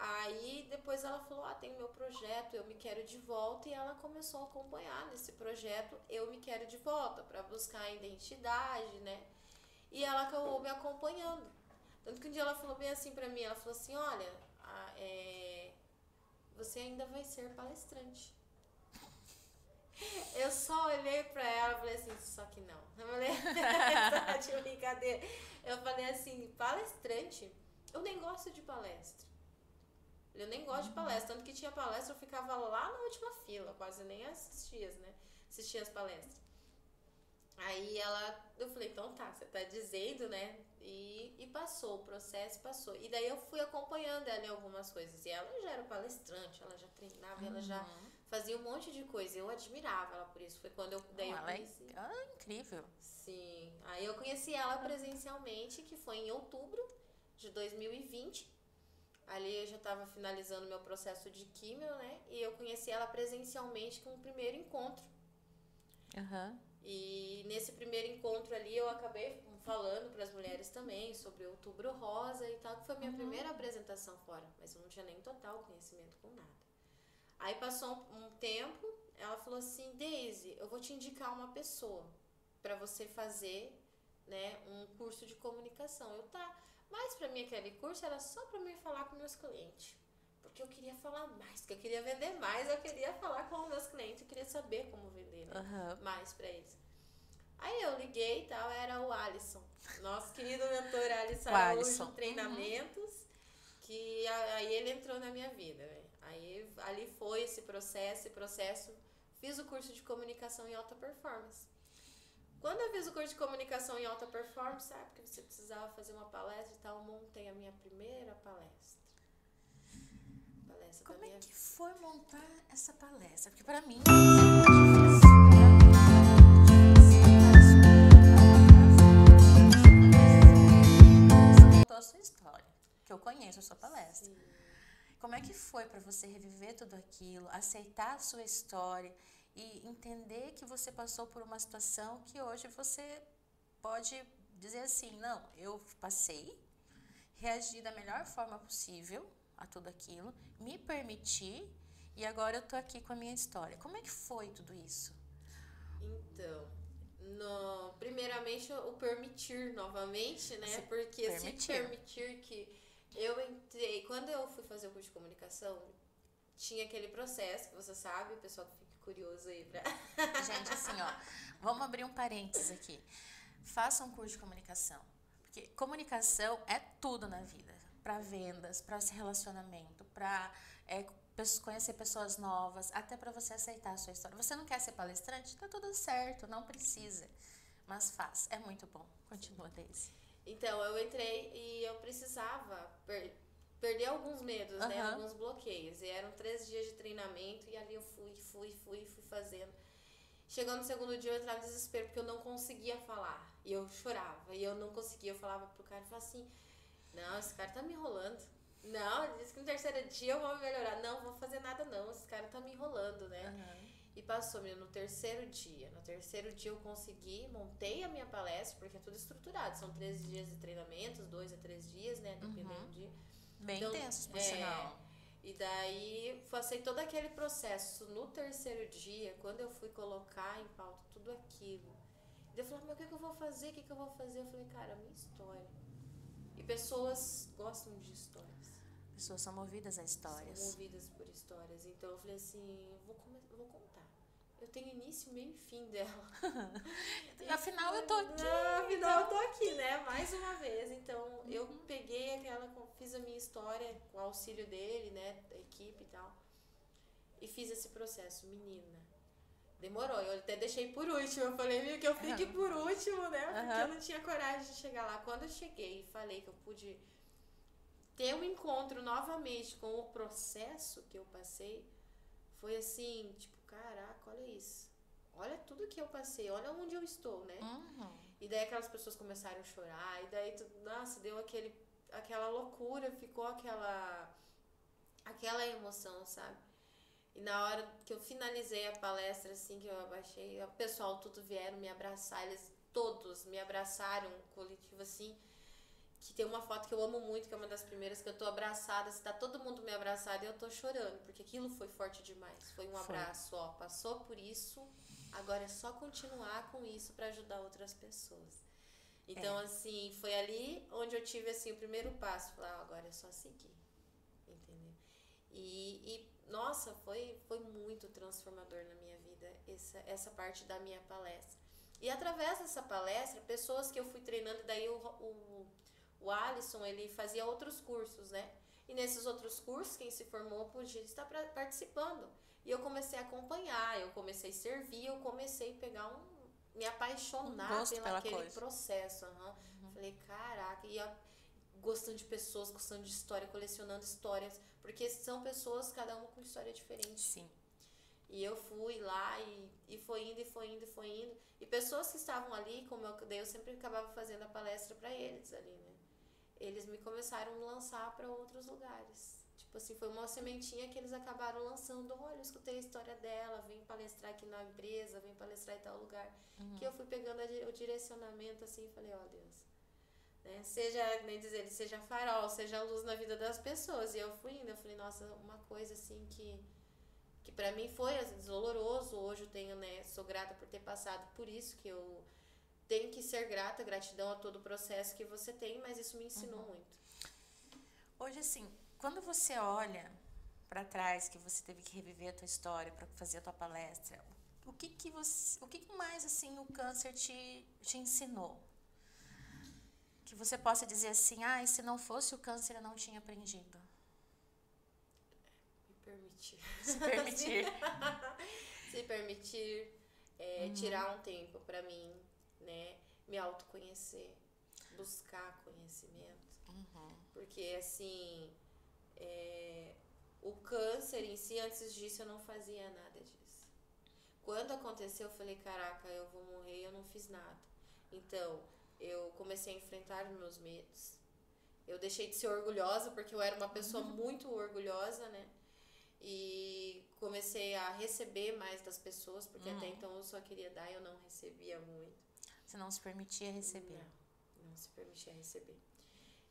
Aí depois ela falou, tem meu projeto, eu me quero de volta, e ela começou a acompanhar nesse projeto, eu me quero de volta, para buscar a identidade, né? E ela acabou me acompanhando. Tanto que um dia ela falou bem assim pra mim, ela falou assim, olha, você ainda vai ser palestrante. Eu só olhei pra ela e falei assim, só que não. Eu falei, de brincadeira. Eu falei assim, palestrante? Eu nem gosto de palestra. Eu nem gosto de palestra, tanto que tinha palestra, eu ficava lá na última fila, quase nem assistia, né? Assistia as palestras. Aí eu falei, então tá, você tá dizendo, né? E passou, o processo passou. E daí eu fui acompanhando ela em algumas coisas. E ela já era palestrante, ela já treinava, ela já fazia um monte de coisa. Eu admirava ela por isso. Foi quando eu conheci. Ela é incrível. Sim. Aí eu conheci ela presencialmente, que foi em outubro de 2020. Ali eu já estava finalizando meu processo de químio, né? E eu conheci ela presencialmente com o primeiro encontro. E nesse primeiro encontro ali eu acabei falando para as mulheres também sobre o Outubro Rosa e tal, que foi a minha primeira apresentação fora. Mas eu não tinha nem total conhecimento com nada. Aí passou um tempo, ela falou assim, Daisy, eu vou te indicar uma pessoa para você fazer, né, um curso de comunicação. Eu, tá. Mas pra mim aquele curso era só pra mim falar com meus clientes. Porque eu queria falar mais, porque eu queria vender mais, eu queria falar com os meus clientes, eu queria saber como vender, né, mais pra eles. Aí eu liguei e tal, era o Alisson, nosso querido mentor Alisson Araújo, treinamentos, que aí ele entrou na minha vida, né? Aí ali foi esse processo, fiz o curso de comunicação em alta performance. Quando eu fiz o curso de comunicação em alta performance, sabe, porque você precisava fazer uma palestra e tal, eu montei a minha primeira palestra. Como é que foi montar essa palestra? Porque para mim... Você contou a sua história, que eu conheço a sua palestra. Como é que foi para você reviver tudo aquilo, aceitar a sua história e entender que você passou por uma situação que hoje você pode dizer assim, não, eu passei, reagi da melhor forma possível a tudo aquilo, me permiti e agora eu tô aqui com a minha história. Como é que foi tudo isso? Então, primeiramente o permitir novamente, né? Se Porque se permitir. permitir que eu entrei, quando eu fui fazer o curso de comunicação, tinha aquele processo que você sabe, o pessoal que fica curioso aí pra. Gente, assim, ó, vamos abrir um parênteses aqui. Faça um curso de comunicação, porque comunicação é tudo na vida, para vendas, para esse relacionamento, para conhecer pessoas novas, até para você aceitar a sua história. Você não quer ser palestrante? Tá tudo certo, não precisa, mas faz, é muito bom. Continua, Daisy. Então, eu entrei e eu precisava perder alguns medos, né? Alguns bloqueios. E eram 3 dias de treinamento e ali eu fui fazendo. Chegando no segundo dia eu entrava em desespero porque eu não conseguia falar. E eu chorava. E eu não conseguia. Eu falava pro cara e falava assim, não, esse cara tá me enrolando. Não, ele disse que no terceiro dia eu vou melhorar. Não, vou fazer nada não. Esse cara tá me enrolando, né? E passou, menino, no terceiro dia. No terceiro dia eu consegui, montei a minha palestra, porque é tudo estruturado. São 13 dias de treinamentos, 2 a 3 dias, né? Dependendo do dia. Bem então, intensos, por sinal. E daí, passei todo aquele processo. No terceiro dia, quando eu fui colocar em pauta tudo aquilo, eu falei, mas o que eu vou fazer? O que eu vou fazer? Eu falei, cara, a minha história. E pessoas gostam de histórias. Pessoas são movidas a histórias. São movidas por histórias. Então eu falei assim, vou contar. Eu tenho início, meio e fim dela. Afinal eu tô aqui. Afinal eu tô aqui, né? Mais uma vez. Então eu peguei fiz a minha história com o auxílio dele, né? Da equipe e tal. E fiz esse processo, menina. Demorou, eu até deixei por último. Eu falei, meio que eu fique por último, né? Porque eu não tinha coragem de chegar lá. Quando eu cheguei e falei que eu pude ter um encontro novamente com o processo que eu passei, foi assim, tipo, caraca, olha isso. Olha tudo que eu passei, olha onde eu estou, né? E daí aquelas pessoas começaram a chorar, e daí, nossa, deu aquela loucura, ficou aquela emoção, sabe? E na hora que eu finalizei a palestra, assim, que eu abaixei, o pessoal tudo vieram me abraçar, eles todos me abraçaram, coletivo, assim, que tem uma foto que eu amo muito, que é uma das primeiras, que eu tô abraçada, tá todo mundo me abraçado e eu tô chorando, porque aquilo foi forte demais. Foi um abraço, ó, passou por isso, agora é só continuar com isso pra ajudar outras pessoas. Então, assim, foi ali onde eu tive, assim, o primeiro passo, falar, agora é só seguir, entendeu? E nossa, foi muito transformador na minha vida, essa parte da minha palestra. E através dessa palestra, pessoas que eu fui treinando, daí o Alisson, ele fazia outros cursos, né? E nesses outros cursos, quem se formou podia estar participando. E eu comecei a acompanhar, eu comecei a servir, eu comecei a pegar me apaixonar pelaquele processo. Falei, caraca, e gostando de pessoas, gostando de história, colecionando histórias, porque são pessoas, cada uma com história diferente. Sim. E eu fui lá e foi indo. E pessoas que estavam ali, daí eu sempre acabava fazendo a palestra para eles ali, né? Eles me começaram a lançar para outros lugares. Tipo assim, foi uma sementinha que eles acabaram lançando. Olha, eu escutei a história dela, vem palestrar aqui na empresa, vem palestrar em tal lugar. Que eu fui pegando o direcionamento assim e falei, ó Deus, né? Seja, nem dizer, ele seja farol, seja luz na vida das pessoas. E eu fui indo, eu falei, nossa, uma coisa assim que pra mim foi doloroso. Hoje eu tenho, né, sou grata por ter passado por isso, que eu tenho que ser grata, gratidão a todo o processo que você tem, mas isso me ensinou muito. Hoje, assim, quando você olha para trás, que você teve que reviver a tua história para fazer a tua palestra, o que mais, assim, o câncer te ensinou? Que você possa dizer assim, se não fosse o câncer eu não tinha aprendido. Me permitir. Se permitir. Se permitir, tirar um tempo para mim, né? Me autoconhecer, buscar conhecimento. Porque, assim, o câncer em si, antes disso, eu não fazia nada disso. Quando aconteceu, eu falei, caraca, eu vou morrer, eu não fiz nada. Então, eu comecei a enfrentar os meus medos. Eu deixei de ser orgulhosa, porque eu era uma pessoa muito orgulhosa, né? E comecei a receber mais das pessoas, porque até então eu só queria dar e eu não recebia muito. Você não se permitia receber. Não se permitia receber.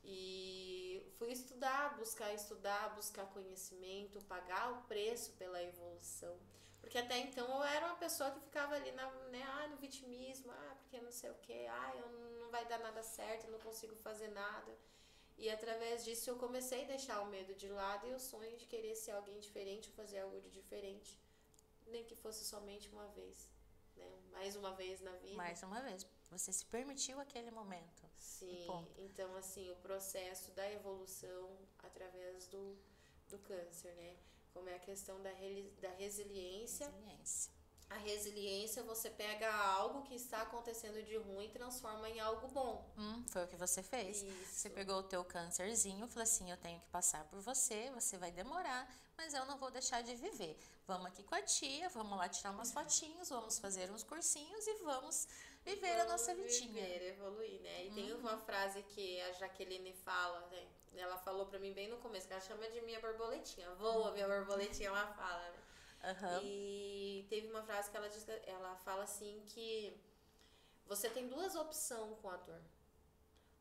E fui estudar, buscar conhecimento, pagar o preço pela evolução. Porque até então eu era uma pessoa que ficava ali no vitimismo, porque não sei o que, eu não vai dar nada certo, eu não consigo fazer nada. E através disso eu comecei a deixar o medo de lado e o sonho de querer ser alguém diferente, fazer algo de diferente, nem que fosse somente uma vez, né? Mais uma vez na vida. Mais uma vez, você se permitiu aquele momento. Sim, então assim, o processo da evolução através do câncer, né? Como é a questão da resiliência. A resiliência, você pega algo que está acontecendo de ruim e transforma em algo bom. Foi o que você fez. Isso. Você pegou o teu câncerzinho e falou assim, eu tenho que passar por você vai demorar, mas eu não vou deixar de viver. Vamos aqui com a tia, vamos lá tirar umas fotinhos, vamos fazer uns cursinhos e vamos viver a nossa vidinha. Evoluir, né? E tem uma frase que a Jaqueline fala, né? Ela falou pra mim bem no começo, que ela chama de minha borboletinha. Voa, minha borboletinha, ela fala, né? E teve uma frase que ela fala assim que você tem duas opções com a dor.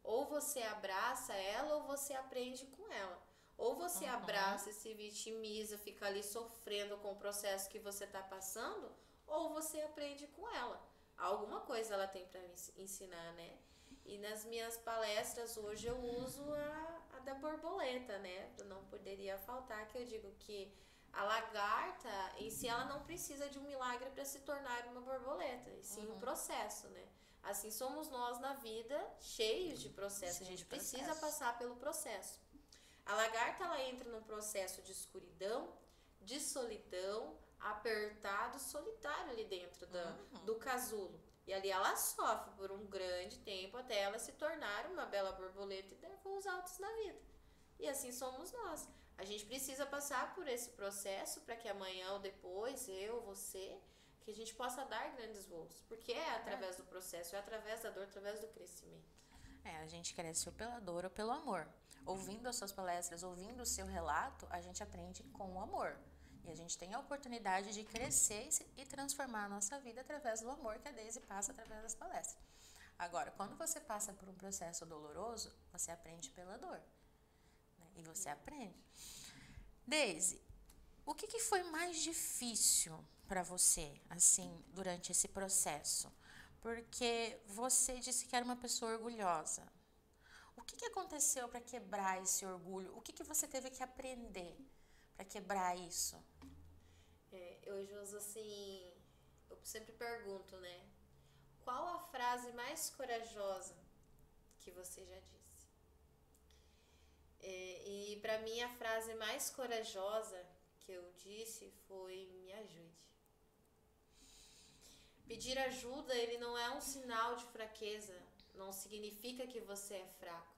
Ou você abraça ela ou você aprende com ela. Ou você abraça e se vitimiza, fica ali sofrendo com o processo que você tá passando, ou você aprende com ela. Alguma coisa ela tem pra ensinar, né? E nas minhas palestras hoje eu uso a da borboleta, né? Não poderia faltar, que eu digo que a lagarta, em si, ela não precisa de um milagre para se tornar uma borboleta, e sim um processo, né? Assim somos nós na vida, cheios de processo. A gente precisa passar pelo processo. A lagarta, ela entra num processo de escuridão, de solidão, apertado, solitário ali dentro do casulo. E ali ela sofre por um grande tempo até ela se tornar uma bela borboleta e dar voos altos na vida. E assim somos nós. A gente precisa passar por esse processo para que amanhã ou depois, eu, você, que a gente possa dar grandes voos. Porque é através do processo, é através da dor, através do crescimento. A gente cresce ou pela dor ou pelo amor. Ouvindo as suas palestras, ouvindo o seu relato, a gente aprende com o amor. E a gente tem a oportunidade de crescer e transformar a nossa vida através do amor que a Daisy passa através das palestras. Agora, quando você passa por um processo doloroso, você aprende pela dor. E você aprende. Daisy, o que foi mais difícil para você, assim, durante esse processo? Porque você disse que era uma pessoa orgulhosa. O que aconteceu para quebrar esse orgulho? O que você teve que aprender para quebrar isso? Eu uso assim, eu sempre pergunto, né? Qual a frase mais corajosa que você já disse? E para mim a frase mais corajosa que eu disse foi: me ajude. Pedir ajuda, ele não é um sinal de fraqueza, não significa que você é fraco.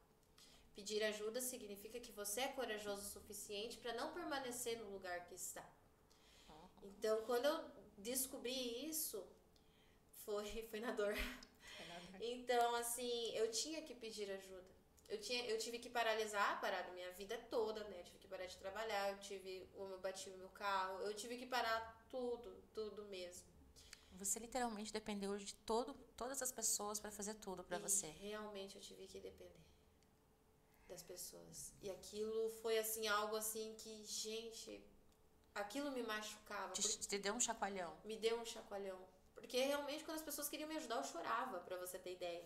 Pedir ajuda significa que você é corajoso o suficiente para não permanecer no lugar que está. Então, quando eu descobri isso, foi na dor. Então, assim, eu tinha que pedir ajuda. Eu tive que parar a minha vida toda, né? Eu tive que parar de trabalhar, eu bati no meu carro, eu tive que parar tudo mesmo. Você literalmente dependeu de todas as pessoas para fazer tudo para você. Realmente eu tive que depender das pessoas. E aquilo foi assim, algo assim que, gente, aquilo me machucava. Te deu um chacoalhão. Me deu um chacoalhão. Porque realmente quando as pessoas queriam me ajudar, eu chorava, pra você ter ideia.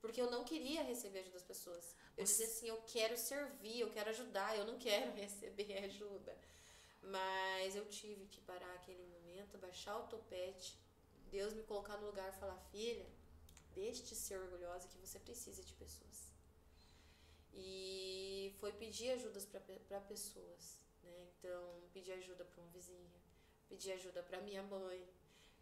Porque eu não queria receber ajuda das pessoas. Eu dizia assim, eu quero servir, eu quero ajudar, eu não quero receber ajuda. Mas eu tive que parar aquele momento, baixar o topete, Deus me colocar no lugar e falar: filha, deixe de ser orgulhosa, que você precisa de pessoas. E foi pedir ajudas para pessoas, né? Então, pedir ajuda para um vizinho, pedir ajuda para minha mãe,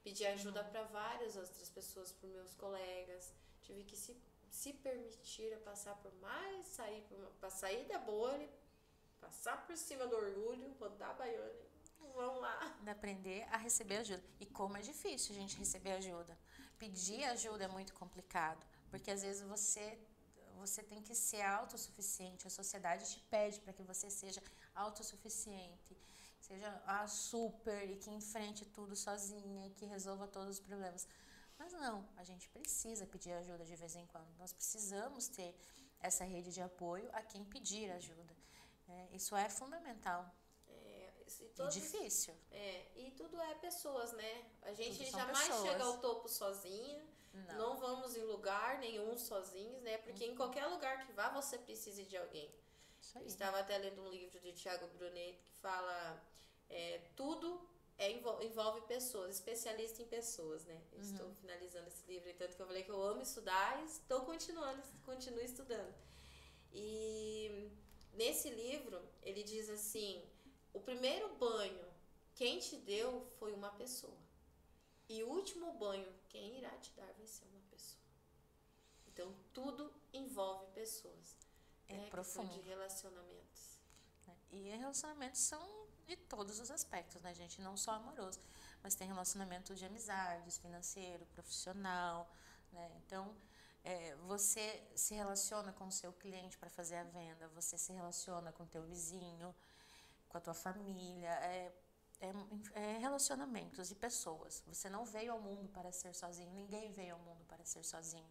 pedir ajuda para várias outras pessoas, para meus colegas. Tive que se permitir a passar por mais, sair da bolha, passar por cima do orgulho, rodar a baiana. Vamos lá. Aprender a receber ajuda. E como é difícil a gente receber ajuda. Pedir ajuda é muito complicado, porque às vezes você tem que ser autossuficiente. A sociedade te pede para que você seja autossuficiente, seja a super e que enfrente tudo sozinha e que resolva todos os problemas. Mas não, a gente precisa pedir ajuda de vez em quando. Nós precisamos ter essa rede de apoio a quem pedir ajuda. Isso é fundamental. E difícil. E tudo é pessoas, né? A gente jamais pessoas. chega ao topo sozinho. Não vamos em lugar nenhum sozinhos, né? Porque em qualquer lugar que vá, você precisa de alguém. Isso aí. Eu estava até lendo um livro de Thiago Brunet que fala tudo envolve pessoas, especialista em pessoas, né? Eu estou finalizando esse livro, tanto que eu falei que eu amo estudar e continuo estudando. E nesse livro, ele diz assim, o primeiro banho quem te deu foi uma pessoa. E o último banho, quem irá te dar vai ser uma pessoa. Então, tudo envolve pessoas. É profundo. De relacionamentos. E relacionamentos são de todos os aspectos, né, gente? Não só amoroso, mas tem relacionamento de amizades, financeiro, profissional, né? Então, você se relaciona com o seu cliente para fazer a venda, você se relaciona com o teu vizinho, com a tua família, relacionamentos e pessoas. Você não veio ao mundo para ser sozinho, ninguém veio ao mundo para ser sozinho.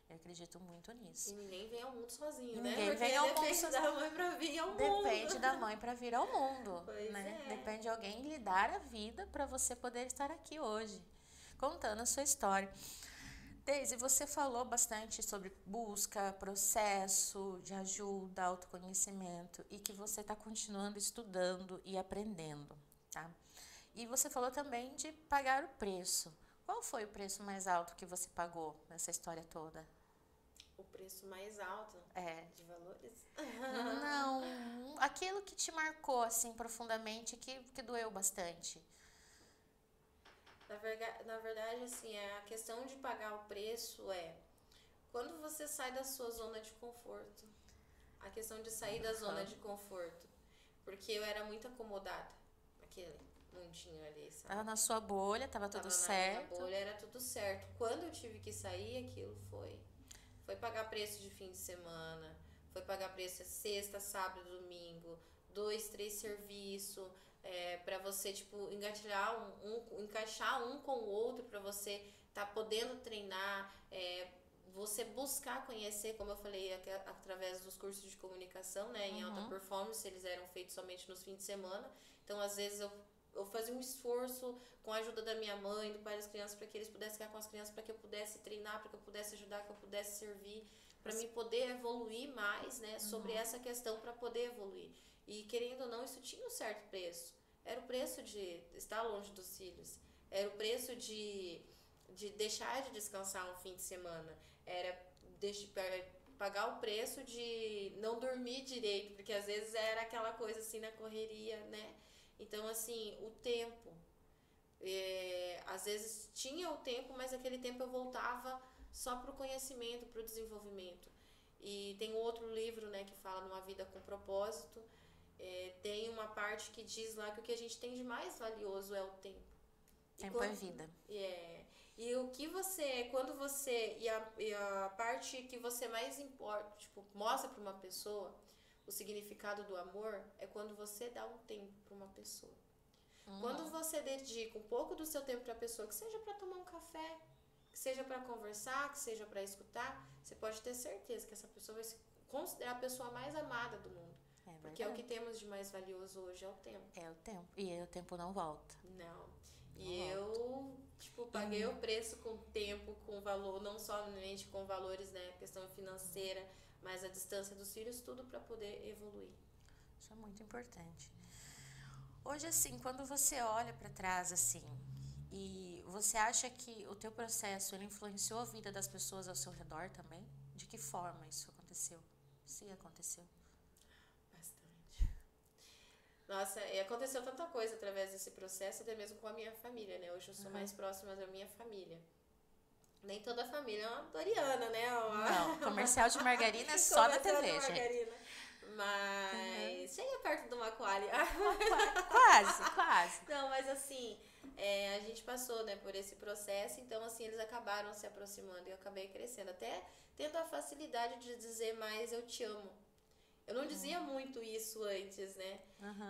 Eu acredito muito nisso. E ninguém vem ao mundo sozinho, né? Porque vem ao depende mundo da mãe para vir ao mundo. Depende da mãe para vir ao mundo. Pois né? é. Depende de alguém lhe dar a vida para você poder estar aqui hoje, contando a sua história. Deise, você falou bastante sobre busca, processo de ajuda, autoconhecimento e que você está continuando estudando e aprendendo, tá? E você falou também de pagar o preço. Qual foi o preço mais alto que você pagou nessa história toda? O preço mais alto de valores? Não, aquilo que te marcou assim profundamente, que doeu bastante. Na verdade, assim, a questão de pagar o preço quando você sai da sua zona de conforto. A questão de sair da zona de conforto. Porque eu era muito acomodada naquele mundinho ali, sabe? Tava na sua bolha, tava tudo certo. Na minha bolha era tudo certo. Quando eu tive que sair, aquilo foi pagar preço de fim de semana, foi pagar preço de sexta, sábado, domingo, 2, 3 serviços, para você, tipo, encaixar um com o outro, para você tá podendo treinar, você buscar conhecer, como eu falei, através dos cursos de comunicação, né, em alta performance, eles eram feitos somente nos fins de semana, então às vezes eu fazia um esforço com a ajuda da minha mãe, do pai das crianças, para que eles pudessem ficar com as crianças, para que eu pudesse treinar, para que eu pudesse ajudar, que eu pudesse servir, para mim poder evoluir mais, né, sobre essa questão, para poder evoluir. E querendo ou não, isso tinha um certo preço. Era o preço de estar longe dos filhos, era o preço de deixar de descansar um fim de semana, era pagar o preço de não dormir direito, porque às vezes era aquela coisa assim na correria, né? Então, assim, o tempo. Às vezes tinha o tempo, mas aquele tempo eu voltava só para o conhecimento, para o desenvolvimento. E tem outro livro, né, que fala numa vida com propósito. Tem uma parte que diz lá que o que a gente tem de mais valioso é o tempo. Tempo é vida. E o que quando você, e a parte que você mais importa, tipo, mostra para uma pessoa o significado do amor, é quando você dá um tempo para uma pessoa. Quando você dedica um pouco do seu tempo para a pessoa, que seja para tomar um café, que seja para conversar, que seja para escutar, você pode ter certeza que essa pessoa vai se considerar a pessoa mais amada do mundo. Porque é o que temos de mais valioso hoje, é o tempo. É o tempo. E o tempo não volta. Não. E eu, paguei o preço com tempo, com valor, não somente com valores, né, questão financeira, mas a distância dos filhos, tudo para poder evoluir. Isso é muito importante. Hoje, assim, quando você olha para trás, assim, e você acha que o teu processo, ele influenciou a vida das pessoas ao seu redor também? De que forma isso aconteceu? Se aconteceu? Nossa, aconteceu tanta coisa através desse processo, até mesmo com a minha família, né? Hoje eu sou mais próxima da minha família. Nem toda a família é uma Doriana, né? Não, comercial de margarina é só na TV, gente. Mas chega perto do Maquali. Quase. Não, mas assim, a gente passou, né, por esse processo, então, assim, eles acabaram se aproximando e eu acabei crescendo. Até tendo a facilidade de dizer mais eu te amo. Eu não dizia muito isso antes, né?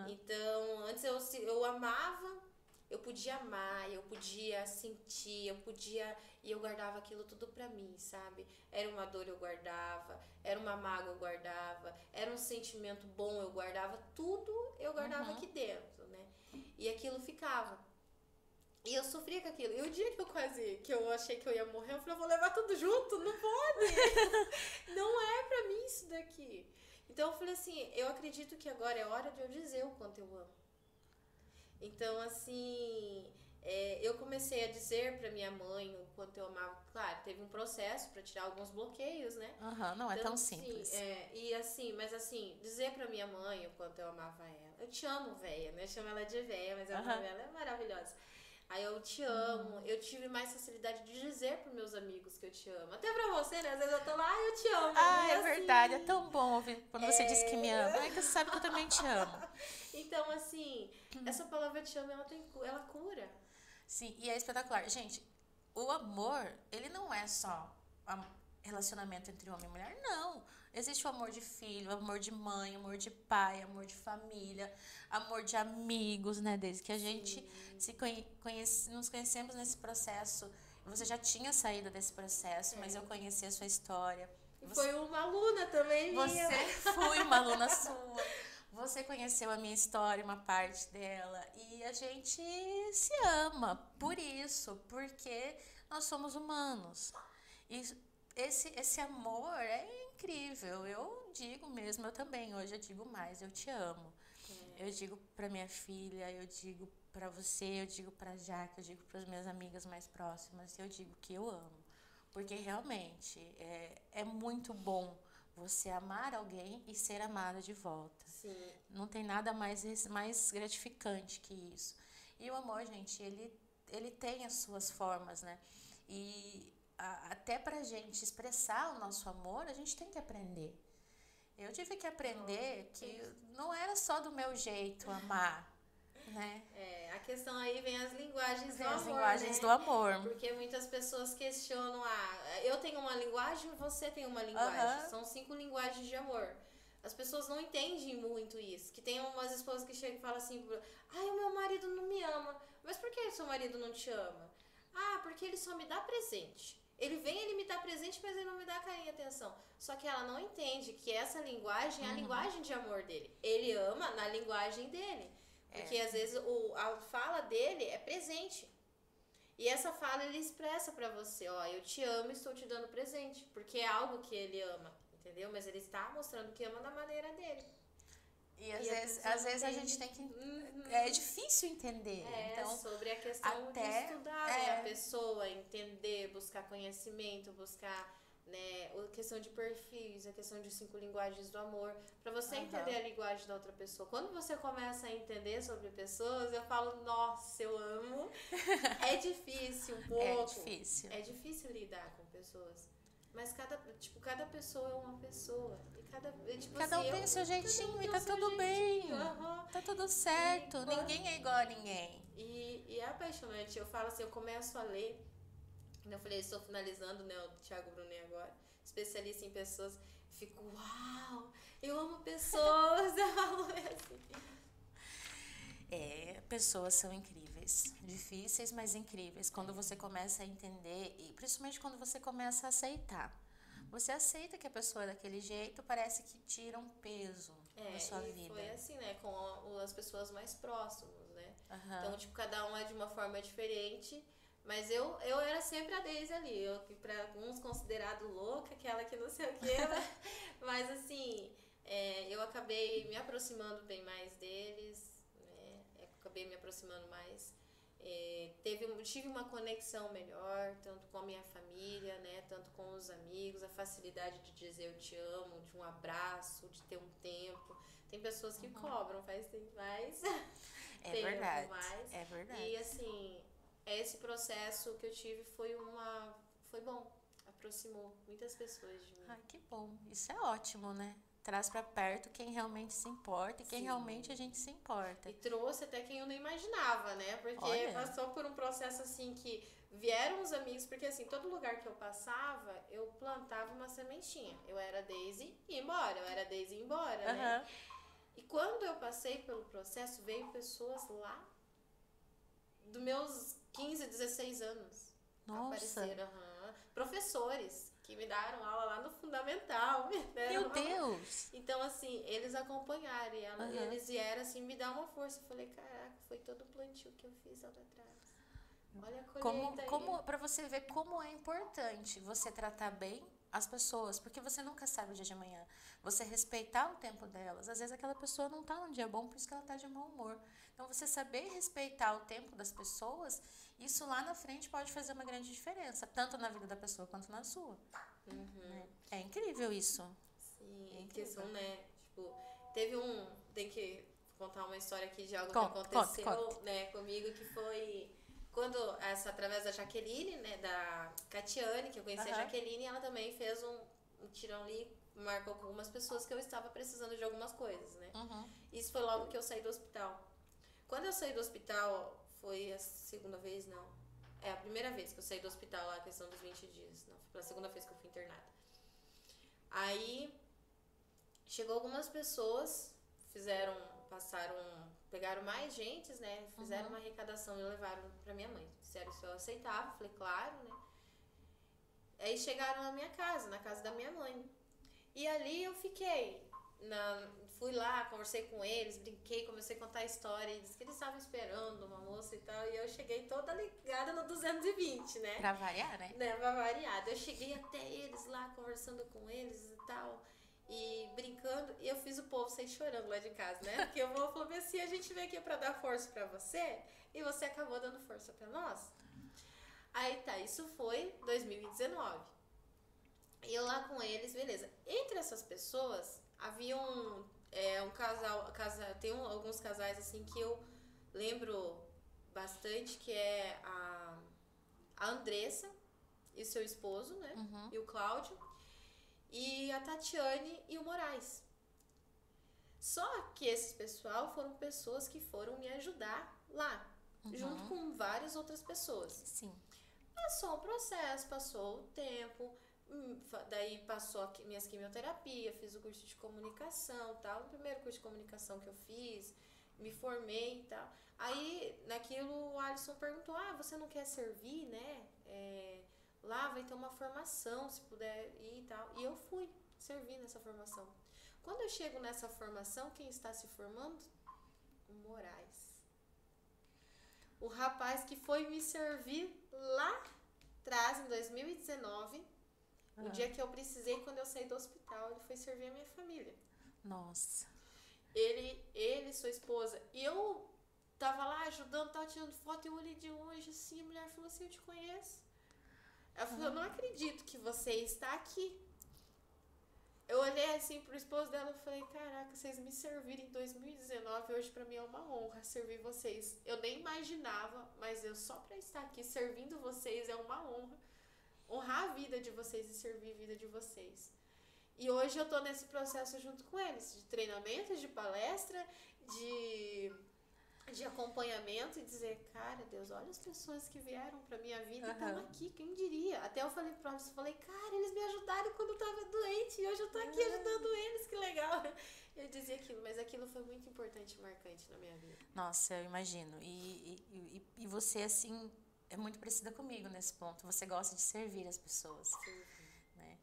Então, antes eu amava, eu podia amar, eu podia sentir, eu podia... E eu guardava aquilo tudo pra mim, sabe? Era uma dor, eu guardava. Era uma mágoa, eu guardava. Era um sentimento bom, eu guardava. Tudo eu guardava aqui dentro, né? E aquilo ficava. E eu sofria com aquilo. E o dia que eu achei que eu ia morrer, eu falei, eu vou levar tudo junto, não pode. Não é pra mim isso daqui. Então eu falei assim, eu acredito que agora é hora de eu dizer o quanto eu amo. Então, assim, eu comecei a dizer pra minha mãe o quanto eu amava. Claro, teve um processo pra tirar alguns bloqueios, né? Não é então, tão simples. E assim, mas assim, dizer pra minha mãe o quanto eu amava ela. Eu te amo, véia, né? Eu chamo ela de véia, mas a mãe dela é maravilhosa. Aí eu te amo, eu tive mais facilidade de dizer pros meus amigos que eu te amo. Até pra você, né? Às vezes eu tô lá, eu te amo. É assim, verdade, é tão bom ouvir quando você diz que me ama. É que você sabe que eu também te amo. Então, assim, essa palavra te amo, ela cura. Sim, e é espetacular. Gente, o amor, ele não é só relacionamento entre homem e mulher, não. Existe o amor de filho, amor de mãe, amor de pai, amor de família, amor de amigos, né? Desde que a gente nos conhecemos nesse processo. Você já tinha saído desse processo, mas eu conheci a sua história. Foi uma aluna também minha. Você foi uma aluna sua. Você conheceu a minha história, uma parte dela. E a gente se ama por isso, porque nós somos humanos. E esse amor é incrível. Eu digo mesmo, eu também, hoje eu digo mais, eu te amo. Eu digo pra minha filha, eu digo pra você, eu digo pra Jaque, eu digo pras minhas amigas mais próximas, eu digo que eu amo. Porque realmente é muito bom você amar alguém e ser amada de volta. Sim. Não tem nada mais gratificante que isso. E o amor, gente, ele tem as suas formas, né? E até pra gente expressar o nosso amor, a gente tem que aprender. Eu tive que aprender que não era só do meu jeito amar, né? A questão aí vem as linguagens do amor, as linguagens, né? Do amor. Porque muitas pessoas questionam, eu tenho uma linguagem, você tem uma linguagem. São 5 linguagens de amor. As pessoas não entendem muito isso. Que tem umas esposas que chegam e falam assim, o meu marido não me ama. Mas por que seu marido não te ama? Porque ele só me dá presente. Ele me dá presente, mas ele não me dá carinho e atenção. Só que ela não entende que essa linguagem é a linguagem de amor dele. Ele ama na linguagem dele. Porque às vezes a fala dele é presente. E essa fala ele expressa pra você, eu te amo e estou te dando presente. Porque é algo que ele ama, entendeu? Mas ele está mostrando que ama da maneira dele. E às vezes a gente tem que... É difícil entender. Então, sobre a questão de estudar a pessoa, entender, buscar conhecimento, buscar... né, a questão de perfis, a questão de 5 linguagens do amor, pra você entender a linguagem da outra pessoa. Quando você começa a entender sobre pessoas, eu falo, nossa, eu amo. É difícil um pouco. É difícil lidar com pessoas. Mas cada pessoa é uma pessoa. E cada um tem o seu jeitinho e tá tudo bem. Tá tudo certo. Ninguém é igual a ninguém. E é apaixonante. Eu falo assim, eu começo a ler. Eu falei, estou finalizando, né, o Thiago Brunet agora, especialista em pessoas. Fico, uau, eu amo pessoas. Eu falo assim. Pessoas são incríveis, difíceis, mas incríveis. Quando você começa a entender, e principalmente quando você começa a aceitar. Você aceita que a pessoa é daquele jeito, parece que tira um peso da sua vida. Foi assim, né, com as pessoas mais próximas, né? Então, cada um é de uma forma diferente. Mas eu era sempre a Deise ali, eu que pra alguns considerado louca, aquela que não sei o quê, mas assim, eu acabei me aproximando bem mais deles, né? Acabei me aproximando mais, tive uma conexão melhor, tanto com a minha família, né? Tanto com os amigos, a facilidade de dizer eu te amo, de um abraço, de ter um tempo. Tem pessoas que cobram, faz tempo mais, verdade, mais. É verdade. E assim... Esse processo que eu tive foi bom, aproximou muitas pessoas de mim. Que bom, isso é ótimo, né? traz para perto quem realmente se importa e quem realmente a gente se importa. E trouxe até quem eu não imaginava, né? Porque passou por um processo assim que vieram os amigos, porque assim, todo lugar que eu passava, eu plantava uma sementinha. Eu era Daisy e ia embora, eu era Daisy e ia embora, né? E quando eu passei pelo processo, veio pessoas lá dos meus 15, 16 anos. Nossa! Apareceram, professores que me deram aula lá no fundamental. Meu Deus! Então, assim, eles acompanharam e eles vieram, assim, me dar uma força. Eu falei, caraca, foi todo o plantio que eu fiz lá atrás. Olha a colheita aí. Pra você ver como é importante você tratar bem as pessoas, porque você nunca sabe o dia de amanhã. Você respeitar o tempo delas. Às vezes aquela pessoa não tá num dia bom, por isso que ela tá de mau humor. Então, você saber respeitar o tempo das pessoas, isso lá na frente pode fazer uma grande diferença, tanto na vida da pessoa quanto na sua. Né? É incrível isso. Sim, é questão, né? Tipo, tem que contar uma história aqui de algo que aconteceu, né, comigo, que foi quando através da Jaqueline, né, da Catiane, que eu conheci a Jaqueline, ela também fez um tirão ali, marcou com algumas pessoas que eu estava precisando de algumas coisas, né? Isso foi logo que eu saí do hospital. Quando eu saí do hospital, foi a segunda vez, não. É a primeira vez que eu saí do hospital lá, a questão dos 20 dias. Não, foi a segunda vez que eu fui internada. Aí, chegou algumas pessoas, pegaram mais gente, né? Fizeram uma arrecadação e levaram pra minha mãe. Disseram se eu aceitava, falei, claro, né? Aí chegaram na minha casa, na casa da minha mãe. E ali eu fiquei. Fui lá, conversei com eles, brinquei, comecei a contar a história. E disse que eles estavam esperando uma moça e tal. E eu cheguei toda ligada no 220, né? Pra variar, né? Pra variar. Eu cheguei até eles lá, conversando com eles e tal. E brincando. E eu fiz o povo sair chorando lá de casa, né? Porque eu falei assim, a gente veio aqui pra dar força pra você. E você acabou dando força pra nós. Aí tá, isso foi 2019. E eu lá com eles, beleza. Entre essas pessoas, havia um casal, tem alguns casais assim que eu lembro bastante, que é a Andressa e seu esposo, né? E o Cláudio. E a Tatiane e o Moraes. Só que esses pessoal foram pessoas que foram me ajudar lá, junto com várias outras pessoas. Sim. Passou o processo, passou o tempo, daí passou a minhas quimioterapia, fiz o curso de comunicação e tal. O primeiro curso de comunicação que eu fiz, me formei e tal. Aí, naquilo, o Alisson perguntou, você não quer servir, né? Lá vai ter uma formação, se puder ir e tal. E eu fui servir nessa formação. Quando eu chego nessa formação, quem está se formando? O Moraes. O rapaz que foi me servir lá atrás, em 2019, o dia que eu precisei, quando eu saí do hospital, ele foi servir a minha família. Nossa. Ele, sua esposa. E eu tava lá ajudando, tava tirando foto, e eu olhei de longe assim, a mulher falou assim, eu te conheço. Ela falou, eu não acredito que você está aqui. Eu olhei assim pro esposo dela e falei, caraca, vocês me serviram em 2019, hoje pra mim é uma honra servir vocês. Eu nem imaginava, mas só pra estar aqui servindo vocês é uma honra. Honrar a vida de vocês e servir a vida de vocês. E hoje eu tô nesse processo junto com eles, de treinamento, de palestra, de acompanhamento, e dizer, cara, Deus, olha as pessoas que vieram pra minha vida e estão aqui, quem diria? Até eu falei pra eles, cara, eles me ajudaram quando eu tava doente e hoje eu tô aqui ajudando eles, que legal. Eu dizia aquilo, mas aquilo foi muito importante e marcante na minha vida. Nossa, eu imagino. E você, assim, é muito parecida comigo nesse ponto. Você gosta de servir as pessoas. Sim. Né?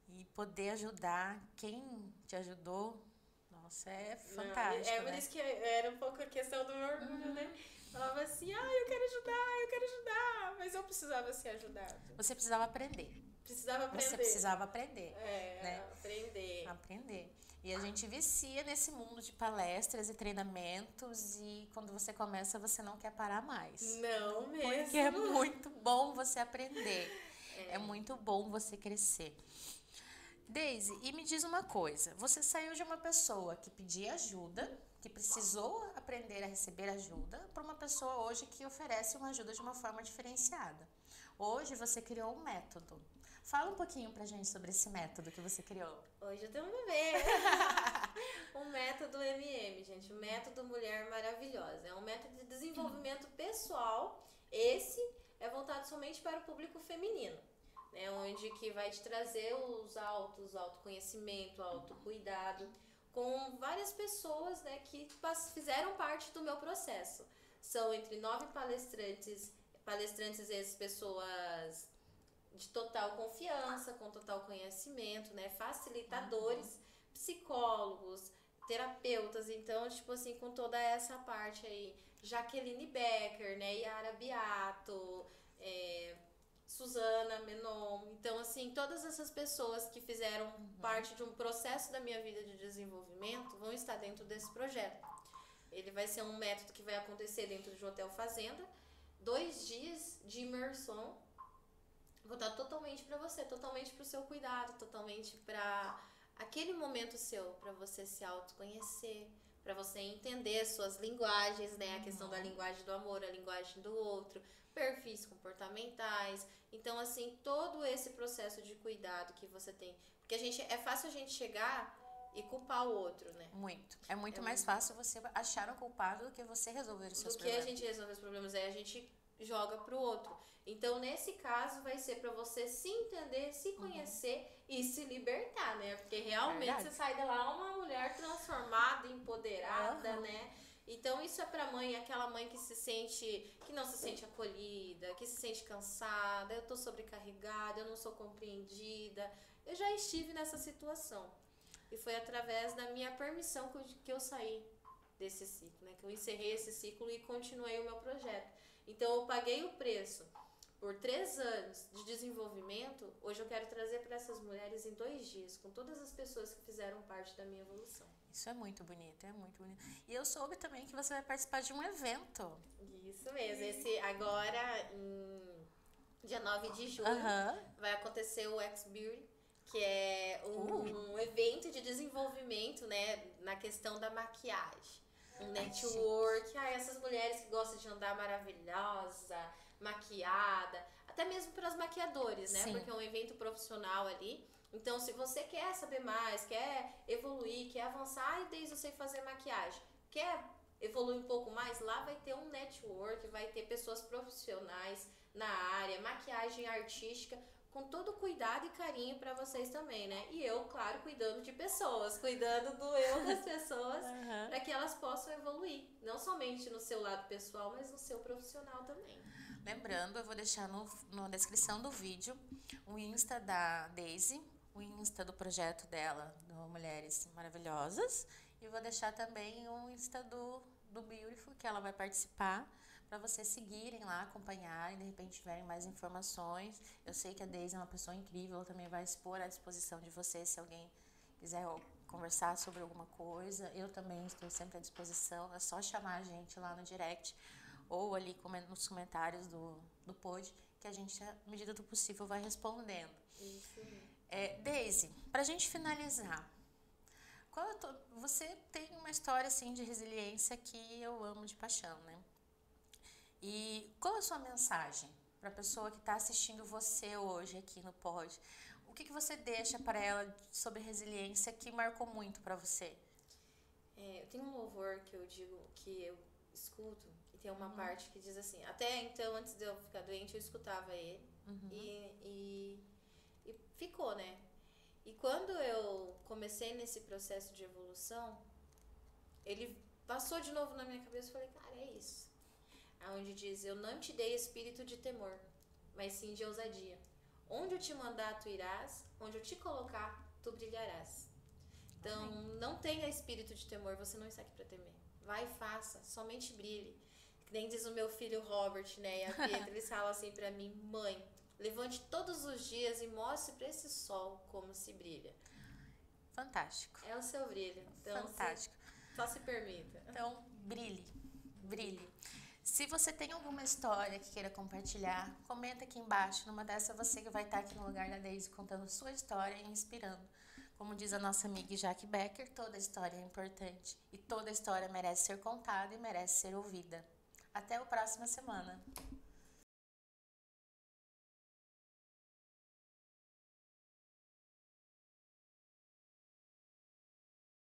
E poder ajudar quem te ajudou. Nossa, é fantástico, por isso que era um pouco a questão do meu orgulho, né? Falava assim, eu quero ajudar, mas eu precisava ser ajudada. Você precisava aprender. Você precisava aprender. Né? Aprender. E a gente vicia nesse mundo de palestras e treinamentos, e quando você começa, você não quer parar mais. Não mesmo. Porque é muito bom você aprender. É muito bom você crescer. Daisy, e me diz uma coisa, você saiu de uma pessoa que pedia ajuda, que precisou aprender a receber ajuda, para uma pessoa hoje que oferece uma ajuda de uma forma diferenciada. Hoje você criou um método. Fala um pouquinho pra gente sobre esse método que você criou. Hoje eu tenho um bebê. método MM, gente, o método Mulher Maravilhosa. É um método de desenvolvimento pessoal. Esse é voltado somente para o público feminino, né? Onde que vai te trazer o autoconhecimento, o autocuidado, com várias pessoas, né, que fizeram parte do meu processo. São entre 9 palestrantes, essas pessoas de total confiança, com total conhecimento, né, facilitadores, psicólogos, terapeutas, então, tipo assim, com toda essa parte aí, Jaqueline Becker, né, Yara Beato, Suzana Menon, então, assim, todas essas pessoas que fizeram parte de um processo da minha vida de desenvolvimento vão estar dentro desse projeto. Ele vai ser um método que vai acontecer dentro de um hotel fazenda, 2 dias de imersão, voltado totalmente para você, totalmente para o seu cuidado, totalmente para aquele momento seu, para você se autoconhecer, para você entender as suas linguagens, né? A questão da linguagem do amor, a linguagem do outro, perfis comportamentais. Então, assim, todo esse processo de cuidado que você tem. Porque é fácil a gente chegar e culpar o outro, né? Muito. É muito mais fácil você achar um culpado do que você resolver os seus problemas. Do que a gente resolver os problemas, aí a gente joga pro outro. Então, nesse caso, vai ser pra você se entender, se conhecer e se libertar, né? Porque realmente você sai de lá uma mulher transformada, empoderada, né? Então, isso é pra mãe, aquela mãe que não se sente acolhida, que se sente cansada, eu tô sobrecarregada, eu não sou compreendida. Eu já estive nessa situação. E foi através da minha permissão que eu saí desse ciclo, né? Que eu encerrei esse ciclo e continuei o meu projeto. Então, eu paguei o preço por 3 anos de desenvolvimento. Hoje eu quero trazer para essas mulheres em 2 dias, com todas as pessoas que fizeram parte da minha evolução. Isso é muito bonito, é muito bonito. E eu soube também que você vai participar de um evento. Isso mesmo. Esse agora, em dia 9 de julho, vai acontecer o X-Beauty, que é um evento de desenvolvimento, né, na questão da maquiagem. Um network, essas mulheres que gostam de andar maravilhosa, maquiada, até mesmo para os maquiadores, né? Sim. Porque é um evento profissional ali. Então, se você quer saber mais, quer evoluir, quer avançar, desde eu sei fazer maquiagem, quer evoluir um pouco mais, lá vai ter um network, vai ter pessoas profissionais na área, maquiagem artística, com todo cuidado e carinho para vocês também, né? E eu, claro, cuidando de pessoas, cuidando do eu das pessoas, para que elas possam evoluir, não somente no seu lado pessoal, mas no seu profissional também. Lembrando, eu vou deixar na descrição do vídeo o Insta da Daisy, o Insta do projeto dela, do Mulheres Maravilhosas, e vou deixar também o Insta do Beautiful, que ela vai participar, para vocês seguirem lá, acompanharem, de repente tiverem mais informações. Eu sei que a Daisy é uma pessoa incrível, ela também vai expor à disposição de vocês, se alguém quiser conversar sobre alguma coisa. Eu também estou sempre à disposição, é só chamar a gente lá no direct ou ali nos comentários do pod, que a gente, à medida do possível, vai respondendo. Isso. Daisy, para a gente finalizar, você tem uma história assim de resiliência que eu amo de paixão, né? E qual é a sua mensagem para a pessoa que está assistindo você hoje aqui no pod? O que você deixa para ela sobre resiliência que marcou muito para você? Eu tenho um louvor que eu digo, que eu escuto, e tem uma parte que diz assim, até então, antes de eu ficar doente, eu escutava ele, e ficou, né? E quando eu comecei nesse processo de evolução, ele passou de novo na minha cabeça e falei, cara, é isso. Onde diz, eu não te dei espírito de temor, mas sim de ousadia. Onde eu te mandar, tu irás, onde eu te colocar, tu brilharás. Então, não tenha espírito de temor, você não está aqui para temer. Vai e faça, somente brilhe. Que nem diz o meu filho Robert, né, e a Pietra, eles falam assim para mim, mãe, levante todos os dias e mostre para esse sol como se brilha. Fantástico. É o seu brilho. Então, fantástico. Só se permita. Então, brilhe. Se você tem alguma história que queira compartilhar, comenta aqui embaixo. Numa dessa, você que vai estar aqui no lugar da Daisy contando sua história e inspirando. Como diz a nossa amiga Jaque Becker, toda história é importante. E toda história merece ser contada e merece ser ouvida. Até a próxima semana.